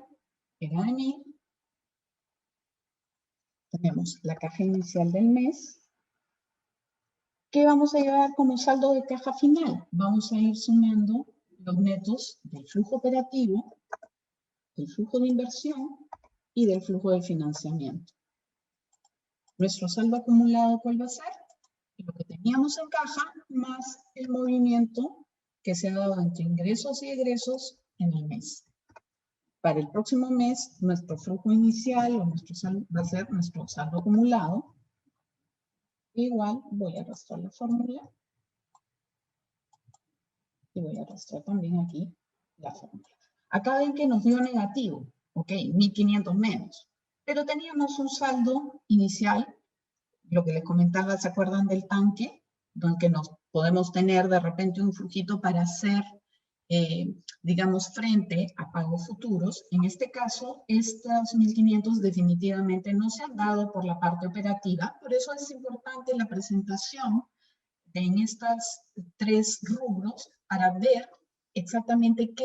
Speaker 1: era de 1.000. Tenemos la caja inicial del mes. ¿Qué vamos a llevar como saldo de caja final? Vamos a ir sumando los netos del flujo operativo, del flujo de inversión y del flujo de financiamiento. Nuestro saldo acumulado, ¿cuál va a ser? Lo que teníamos en caja más el movimiento que se ha dado entre ingresos y egresos en el mes. Para el próximo mes, nuestro flujo inicial o nuestro saldo, va a ser nuestro saldo acumulado. Igual voy a arrastrar la fórmula y voy a arrastrar también aquí la fórmula. Acá ven que nos dio negativo, ok, 1.500 menos, pero teníamos un saldo inicial, lo que les comentaba, ¿se acuerdan del tanque? Donde nos podemos tener de repente un flujito para hacer, digamos, frente a pagos futuros. En este caso, estos 1.500 definitivamente no se han dado por la parte operativa, por eso es importante la presentación en estas 3 rubros para ver exactamente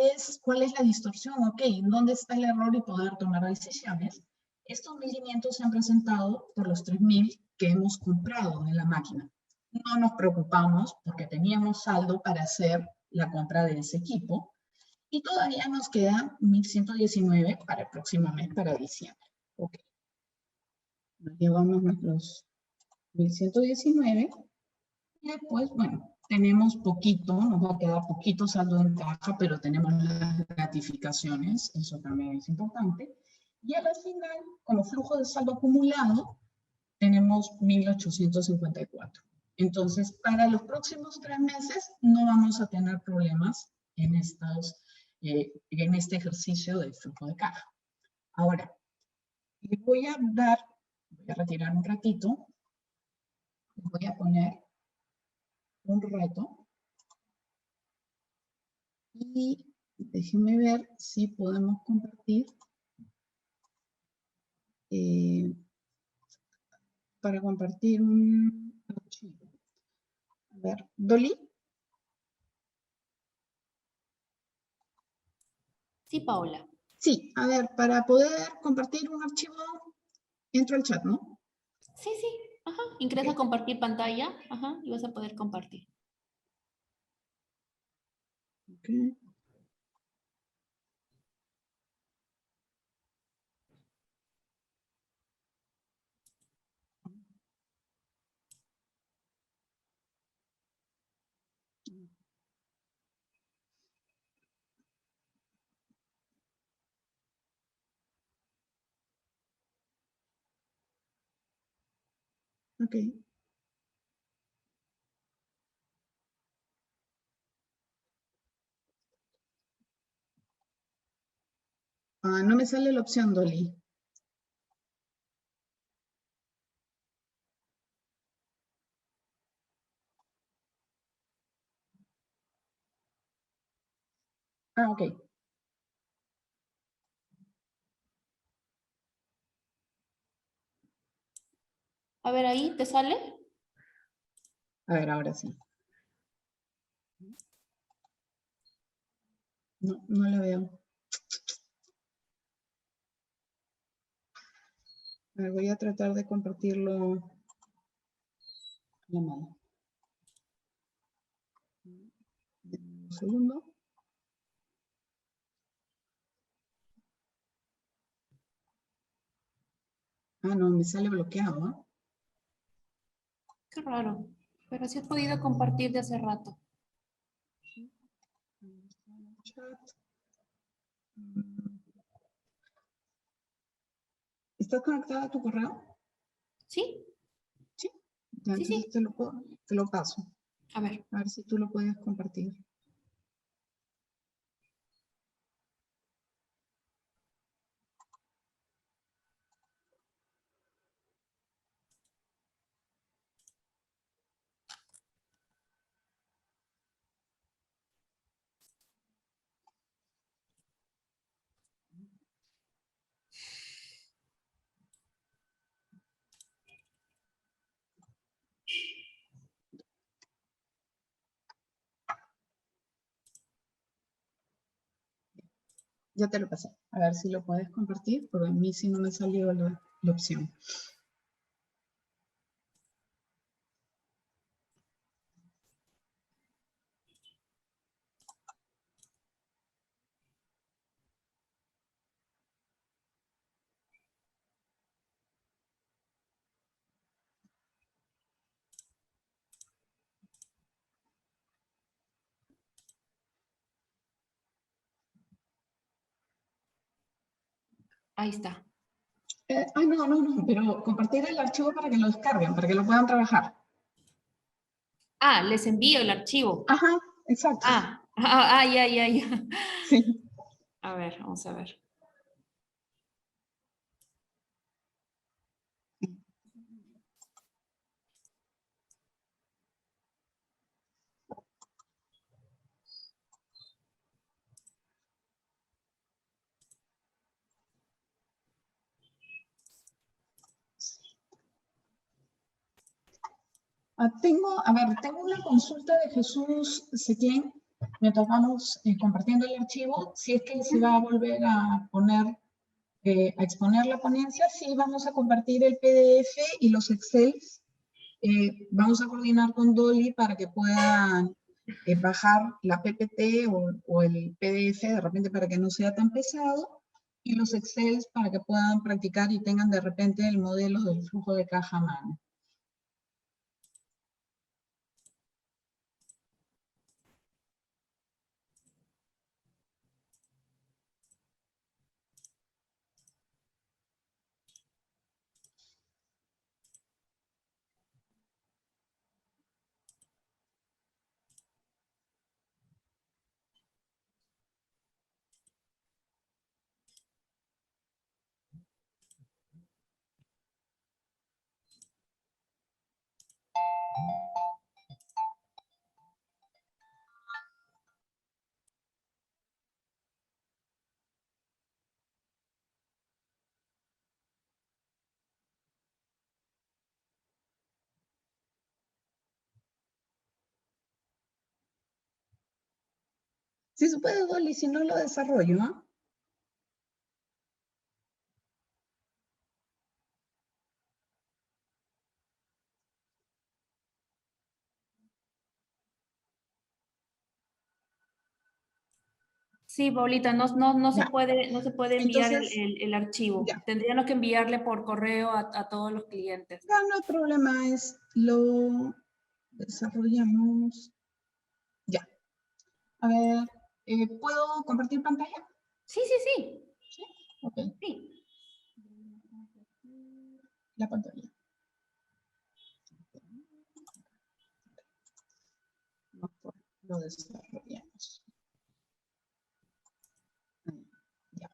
Speaker 1: cuál es la distorsión, ok, dónde está el error y poder tomar decisiones. Estos 1.500 se han presentado por los 3.000 que hemos comprado en la máquina. No nos preocupamos porque teníamos saldo para hacer la compra de ese equipo y todavía nos quedan 1.119 para el próximo mes, para diciembre. Ok. Nos llevamos nuestros 1.119 y después, bueno, tenemos poquito, nos va a quedar poquito saldo en caja, pero tenemos las gratificaciones, eso también es importante. Y al final, como flujo de saldo acumulado, tenemos 1.854. Entonces, para los próximos 3 meses no vamos a tener problemas en este ejercicio de flujo de caja. Ahora, les voy a retirar un ratito, les voy a poner un reto y déjenme ver si podemos compartir para compartir un archivo. A ver, Dolly.
Speaker 2: Sí, Paola.
Speaker 1: Sí, a ver, para poder compartir un archivo, entro al chat, ¿no?
Speaker 2: Sí, sí. Ajá. Ingresa a compartir pantalla. Ajá. Y vas a poder compartir.
Speaker 1: Ok. Ok. Ah, no me sale la opción, Dolly. Ah, ok.
Speaker 2: A ver, ahí te sale.
Speaker 1: A ver, ahora sí. No, no la veo. A ver, voy a tratar de compartirlo a la mano. Un segundo. Ah, no, me sale bloqueado, ¿no?
Speaker 2: Qué raro. Pero sí he podido compartir de hace rato.
Speaker 1: Chat. ¿Estás conectada a tu correo?
Speaker 2: ¿Sí?
Speaker 1: Sí. Ya,
Speaker 2: Sí,
Speaker 1: entonces
Speaker 2: sí.
Speaker 1: te lo paso.
Speaker 2: A ver.
Speaker 1: A ver si tú lo puedes compartir. Ya te lo pasé. A ver si lo puedes compartir, porque a mí sí no me salió la opción.
Speaker 2: Ahí está.
Speaker 1: Ay, no, no, no, pero compartir el archivo para que lo descarguen, para que lo puedan trabajar.
Speaker 2: Ah, les envío el archivo.
Speaker 1: Ajá, exacto.
Speaker 2: Ya, ya, ya.
Speaker 1: Sí.
Speaker 2: A ver, vamos a ver.
Speaker 1: Tengo una consulta de Jesús Sequien, mientras vamos compartiendo el archivo, si es que se va a volver a poner, a exponer la ponencia, sí vamos a compartir el PDF y los Excel. Vamos a coordinar con Dolly para que puedan bajar la PPT o el PDF de repente para que no sea tan pesado y los Excel para que puedan practicar y tengan de repente el modelo del flujo de caja a mano. Si se puede, Dolly, si no lo desarrollo, ¿ah?
Speaker 2: Sí, Paulita, no
Speaker 1: Ya.
Speaker 2: se puede enviar
Speaker 1: Entonces,
Speaker 2: el archivo.
Speaker 1: ya.
Speaker 2: Tendríamos que enviarle por correo a todos los clientes.
Speaker 1: Ya no hay problema, lo desarrollamos. Ya. A ver, ¿puedo compartir pantalla?
Speaker 2: Sí, sí, sí.
Speaker 1: Sí. Ok.
Speaker 2: Sí.
Speaker 1: La pantalla. Lo desarrollamos. Ya.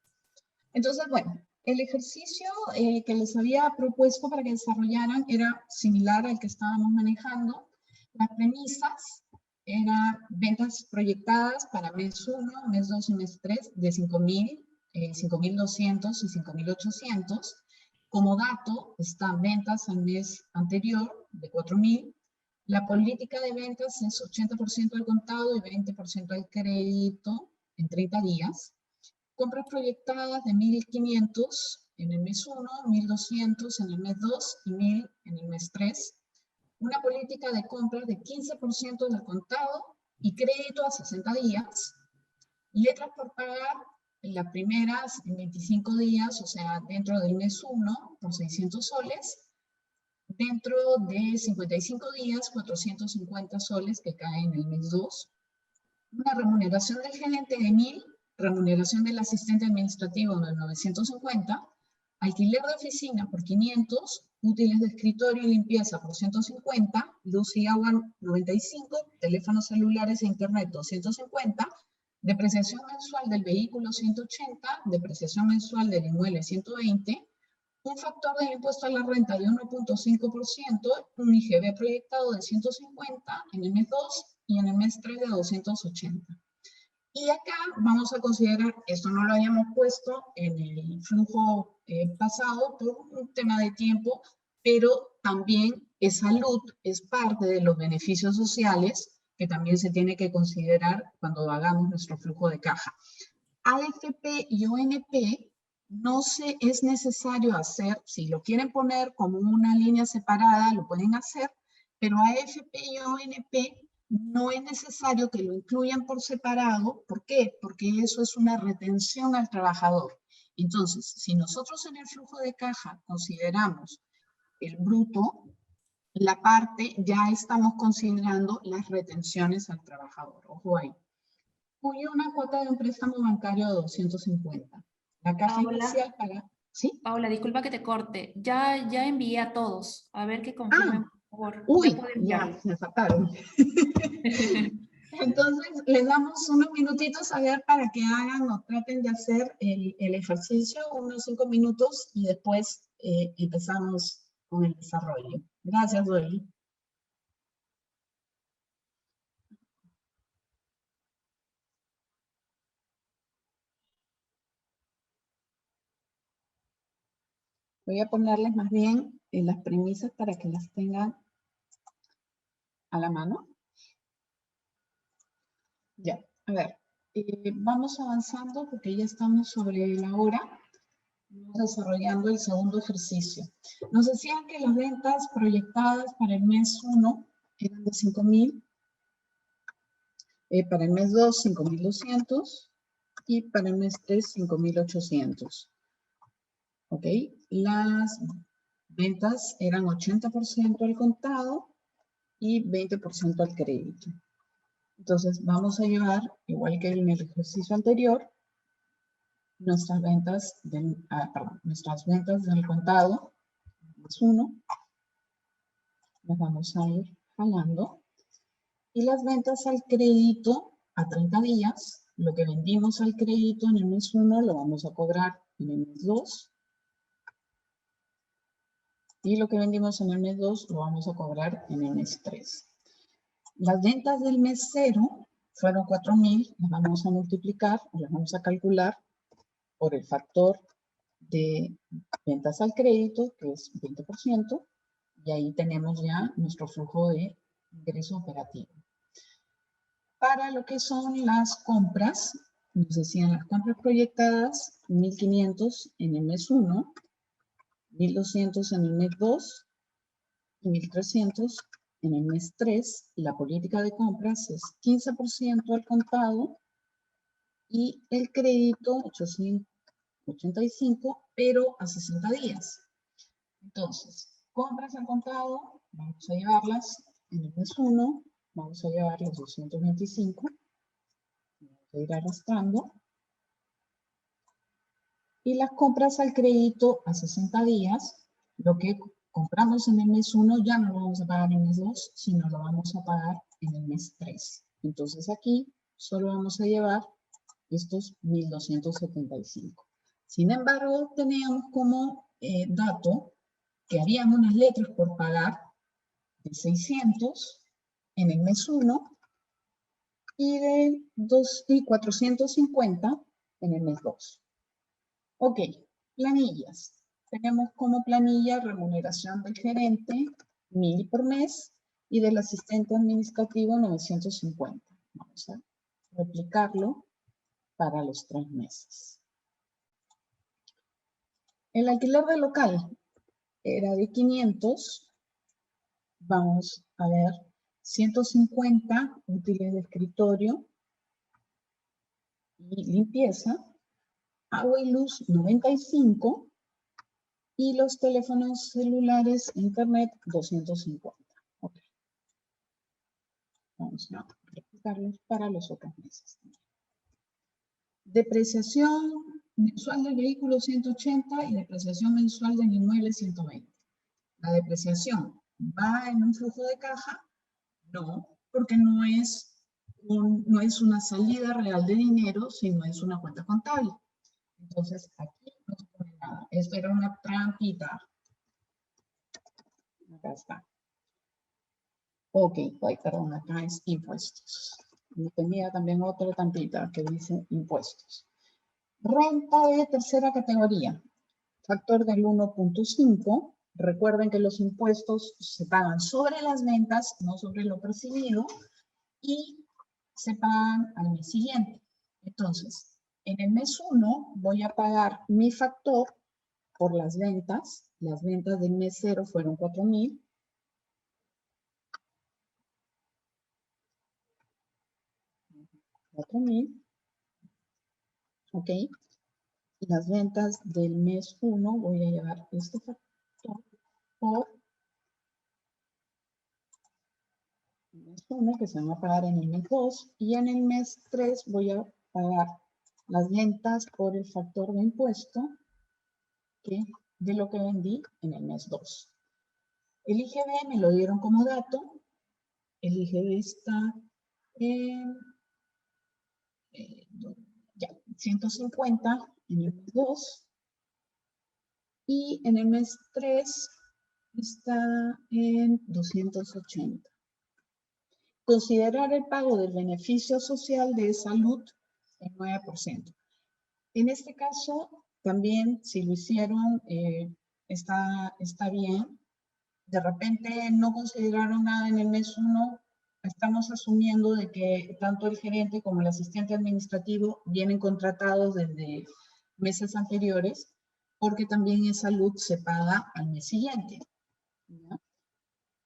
Speaker 1: Entonces, bueno, el ejercicio que les había propuesto para que desarrollaran era similar al que estábamos manejando. Las premisas eran ventas proyectadas para mes 1, mes 2 y mes 3 de 5.000, 5.200 y 5.800. Como dato están ventas al mes anterior de 4.000. La política de ventas es 80% al contado y 20% al crédito en 30 días. Compras proyectadas de 1.500 en el mes 1, 1.200 en el mes 2 y 1.000 en el mes 3. Una política de compras de 15% del contado y crédito a 60 días. Letras por pagar, las primeras en 25 días, o sea, dentro del mes 1 por 600 soles. Dentro de 55 días, 450 soles que caen en el mes 2. Una remuneración del gerente de 1.000, remuneración del asistente administrativo de 950, alquiler de oficina por 500, útiles de escritorio y limpieza por 150, luz y agua 95, teléfonos celulares e internet 250, depreciación mensual del vehículo 180, depreciación mensual del inmueble 120, un factor del impuesto a la renta de 1.5%, un IGB proyectado de 150 en el mes 2 y en el mes 3 de 280. Y acá vamos a considerar, esto no lo habíamos puesto en el flujo pasado por un tema de tiempo, pero también es salud, es parte de los beneficios sociales que también se tiene que considerar cuando hagamos nuestro flujo de caja. AFP y ONP no se es necesario hacer, si lo quieren poner como una línea separada, lo pueden hacer, pero AFP y ONP no es necesario que lo incluyan por separado. ¿Por qué? Porque eso es una retención al trabajador. Entonces, si nosotros en el flujo de caja consideramos el bruto, la parte ya estamos considerando las retenciones al trabajador. Ojo ahí. Incluye una cuota de un préstamo bancario de 250. La caja
Speaker 2: Paola,
Speaker 1: inicial para... ¿Sí?
Speaker 2: Paola, disculpa que te corte. Ya envié a todos. A ver que confirmen,
Speaker 1: Ah,
Speaker 2: por favor. Ya
Speaker 1: uy,
Speaker 2: pueden
Speaker 1: ya
Speaker 2: enviarlo.
Speaker 1: me sacaron. Entonces, les damos unos minutitos a ver para que hagan o traten de hacer el ejercicio, unos 5 minutos, y después empezamos con el desarrollo. Gracias, Dolly. Voy a ponerles más bien las premisas para que las tengan a la mano. Ya, a ver, vamos avanzando porque ya estamos sobre la hora, vamos desarrollando el segundo ejercicio. Nos decían que las ventas proyectadas para el mes 1 eran de 5.000, para el mes 2, 5.200 y para el mes 3, 5.800. ¿Ok? Las ventas eran 80% al contado y 20% al crédito. Entonces, vamos a llevar, igual que en el ejercicio anterior, nuestras ventas del contado, más 1, las vamos a ir jalando. Y las ventas al crédito a 30 días, lo que vendimos al crédito en el mes 1 lo vamos a cobrar en el mes 2. Y lo que vendimos en el mes 2 lo vamos a cobrar en el mes 3. Las ventas del mes 0 fueron 4.000, las vamos a multiplicar, las vamos a calcular por el factor de ventas al crédito, que es 20%, y ahí tenemos ya nuestro flujo de ingreso operativo. Para lo que son las compras, nos decían las compras proyectadas, 1.500 en el mes 1, 1.200 en el mes 2 y 1.300 en el mes 3. La política de compras es 15% al contado y el crédito 885, pero a 60 días. Entonces, compras al contado, vamos a llevarlas en el mes 1, vamos a llevar los 225, vamos a ir arrastrando. Y las compras al crédito a 60 días, lo que compramos en el mes 1 ya no lo vamos a pagar en el mes 2, sino lo vamos a pagar en el mes 3. Entonces aquí solo vamos a llevar estos 1.275. Sin embargo, teníamos como dato que habían unas letras por pagar de 600 en el mes 1 y de 450 en el mes 2. Ok, planillas. Tenemos como planilla remuneración del gerente, 1.000 por mes, y del asistente administrativo, 950. Vamos a replicarlo para los 3 meses. El alquiler del local era de 500. Vamos a ver, 150 útiles de escritorio y limpieza, agua y luz 95 y los teléfonos celulares e internet 250. Okay. Vamos a replicarlos para los otros meses. Depreciación mensual del vehículo 180 y depreciación mensual del inmueble 120. La depreciación va en un flujo de caja. No, porque no es una salida real de dinero, sino es una cuenta contable. Entonces, aquí no se pone nada. Esto era una trampita. Acá está. Ok, perdón, acá es impuestos. Y tenía también otra trampita que dice impuestos. Renta de tercera categoría. Factor del 1.5. Recuerden que los impuestos se pagan sobre las ventas, no sobre lo percibido. Y se pagan al mes siguiente. Entonces, en el mes 1 voy a pagar mi factor por las ventas. Las ventas del mes 0 fueron 4.000. ¿Ok? Y las ventas del mes 1 voy a llevar este factor por el mes 1, que se van a pagar en el mes 2, y en el mes 3 voy a pagar las ventas por el factor de impuesto de lo que vendí en el mes 2. El IGB me lo dieron como dato. El IGB está en 150 en el mes 2 y en el mes 3 está en 280. Considerar el pago del beneficio social de salud en 9%. En este caso, también si lo hicieron, está bien. De repente no consideraron nada en el mes 1, estamos asumiendo de que tanto el gerente como el asistente administrativo vienen contratados desde meses anteriores, porque también esa luz se paga al mes siguiente. ¿Ya?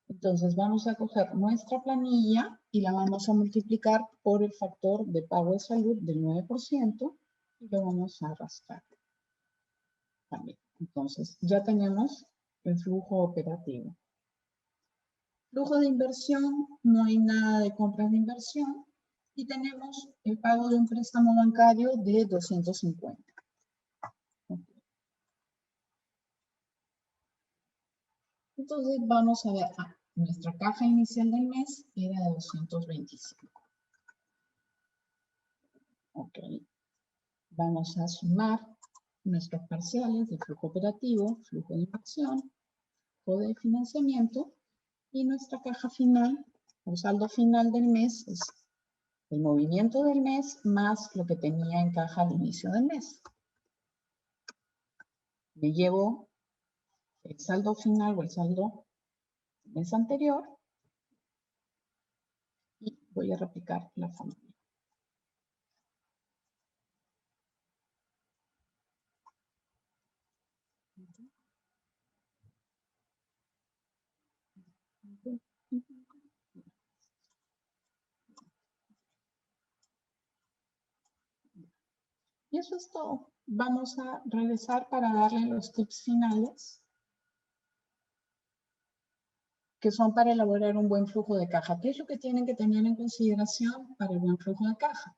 Speaker 1: Entonces vamos a coger nuestra planilla y la vamos a multiplicar por el factor de pago de salud del 9% y lo vamos a arrastrar también. Entonces ya tenemos el flujo operativo. Flujo de inversión, no hay nada de compras de inversión y tenemos el pago de un préstamo bancario de 250. Entonces vamos a ver, nuestra caja inicial del mes era de 225. Ok, vamos a sumar nuestros parciales de flujo operativo, flujo de inversión, flujo de financiamiento y nuestra caja final, el saldo final del mes es el movimiento del mes más lo que tenía en caja al inicio del mes. Me llevo el saldo final o el saldo del mes anterior y Voy a replicar la fórmula. Y eso es todo. Vamos a regresar para darle los tips finales, que son para elaborar un buen flujo de caja. ¿Qué es lo que tienen que tener en consideración para el buen flujo de caja?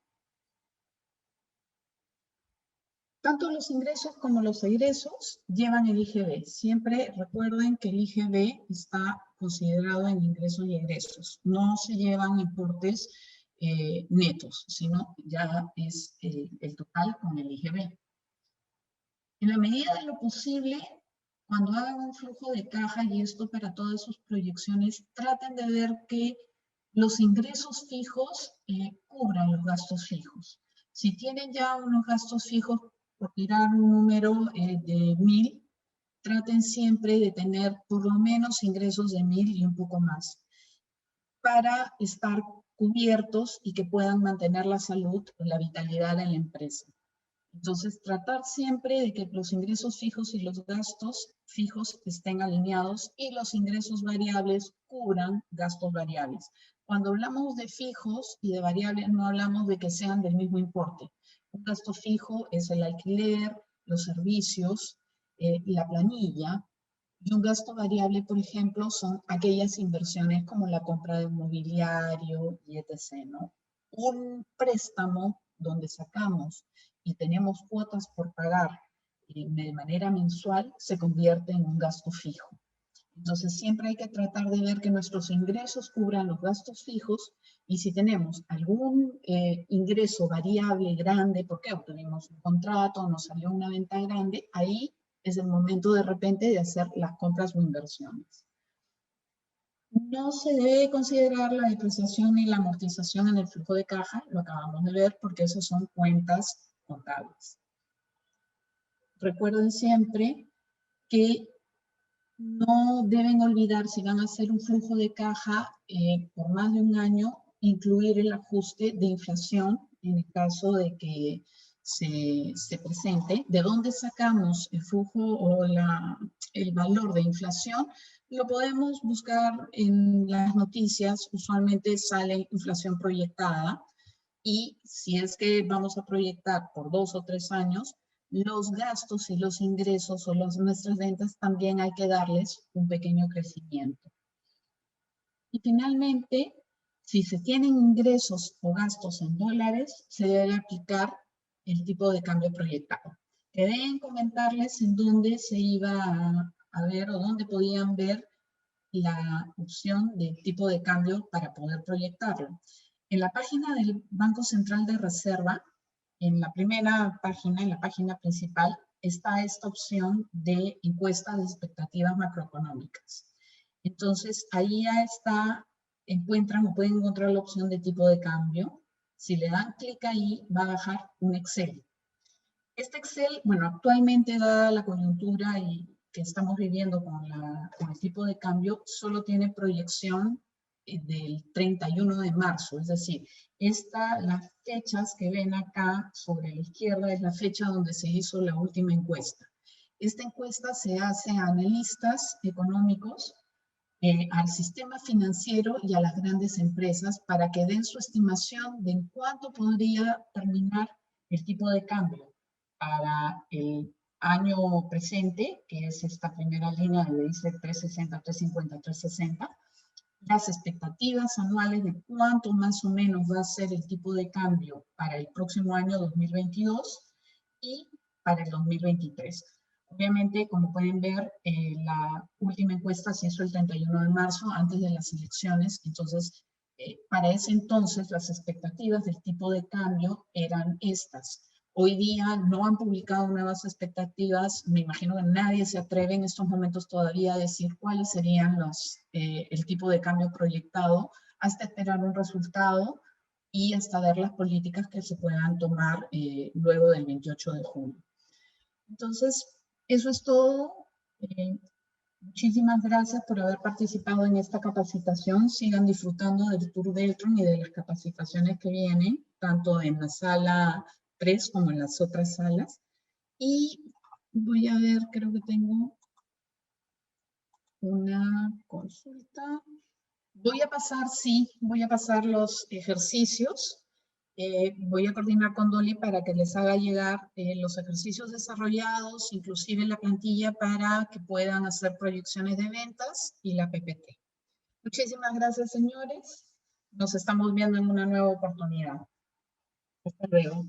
Speaker 1: Tanto los ingresos como los egresos llevan el IGB. Siempre recuerden que el IGB está considerado en ingresos y egresos. No se llevan importes netos, sino ya es el total con el IGB. En la medida de lo posible, cuando hagan un flujo de caja, y esto para todas sus proyecciones, traten de ver que los ingresos fijos cubran los gastos fijos. Si tienen ya unos gastos fijos, por tirar un número de 1000, traten siempre de tener por lo menos ingresos de 1000 y un poco más, para estar cubiertos y que puedan mantener la salud o la vitalidad en la empresa. Entonces, tratar siempre de que los ingresos fijos y los gastos fijos estén alineados y los ingresos variables cubran gastos variables. Cuando hablamos de fijos y de variables, no hablamos de que sean del mismo importe. Un gasto fijo es el alquiler, los servicios, la planilla, y un gasto variable, por ejemplo, son aquellas inversiones como la compra de mobiliario y etc., ¿no? Un préstamo donde sacamos y tenemos cuotas por pagar de manera mensual, se convierte en un gasto fijo. Entonces, siempre hay que tratar de ver que nuestros ingresos cubran los gastos fijos, y si tenemos algún ingreso variable grande, porque obtuvimos un contrato, nos salió una venta grande, ahí es el momento de repente de hacer las compras o inversiones. No se debe considerar la depreciación ni la amortización en el flujo de caja, lo acabamos de ver, porque esas son cuentas contables. Recuerden siempre que no deben olvidar, si van a hacer un flujo de caja por más de un año, incluir el ajuste de inflación en el caso de que se presente. ¿De dónde sacamos el flujo o el valor de inflación? Lo podemos buscar en las noticias. Usualmente sale inflación proyectada, y si es que vamos a proyectar por 2 o 3 años, los gastos y los ingresos o nuestras ventas también hay que darles un pequeño crecimiento. Y finalmente, si se tienen ingresos o gastos en dólares, se debe aplicar el tipo de cambio proyectado. Quedé en comentarles en dónde se iba a ver o dónde podían ver la opción del tipo de cambio para poder proyectarlo. En la página del Banco Central de Reserva, en la primera página, en la página principal, está esta opción de encuesta de expectativas macroeconómicas. Entonces, ahí ya está, encuentran o pueden encontrar la opción de tipo de cambio. Si le dan clic ahí, va a bajar un Excel. Este Excel, bueno, actualmente dada la coyuntura y que estamos viviendo con el tipo de cambio, solo tiene proyección del 31 de marzo, es decir, las fechas que ven acá sobre la izquierda es la fecha donde se hizo la última encuesta. Esta encuesta se hace a analistas económicos, al sistema financiero y a las grandes empresas para que den su estimación de en cuánto podría terminar el tipo de cambio para el año presente, que es esta primera línea donde dice 360, 350, 360, las expectativas anuales de cuánto más o menos va a ser el tipo de cambio para el próximo año 2022 y para el 2023. Obviamente, como pueden ver, la última encuesta se hizo el 31 de marzo, antes de las elecciones. Entonces, para ese entonces, las expectativas del tipo de cambio eran estas. Hoy día no han publicado nuevas expectativas. Me imagino que nadie se atreve en estos momentos todavía a decir cuáles serían el tipo de cambio proyectado, hasta esperar un resultado y hasta ver las políticas que se puedan tomar luego del 28 de junio. Entonces, eso es todo. Muchísimas gracias por haber participado en esta capacitación. Sigan disfrutando del Tour Deltron y de las capacitaciones que vienen, tanto en la sala 3 como en las otras salas. Y voy a ver, creo que tengo una consulta. Voy a pasar los ejercicios. Voy a coordinar con Dolly para que les haga llegar los ejercicios desarrollados, inclusive la plantilla para que puedan hacer proyecciones de ventas y la PPT. Muchísimas gracias, señores. Nos estamos viendo en una nueva oportunidad. Hasta luego.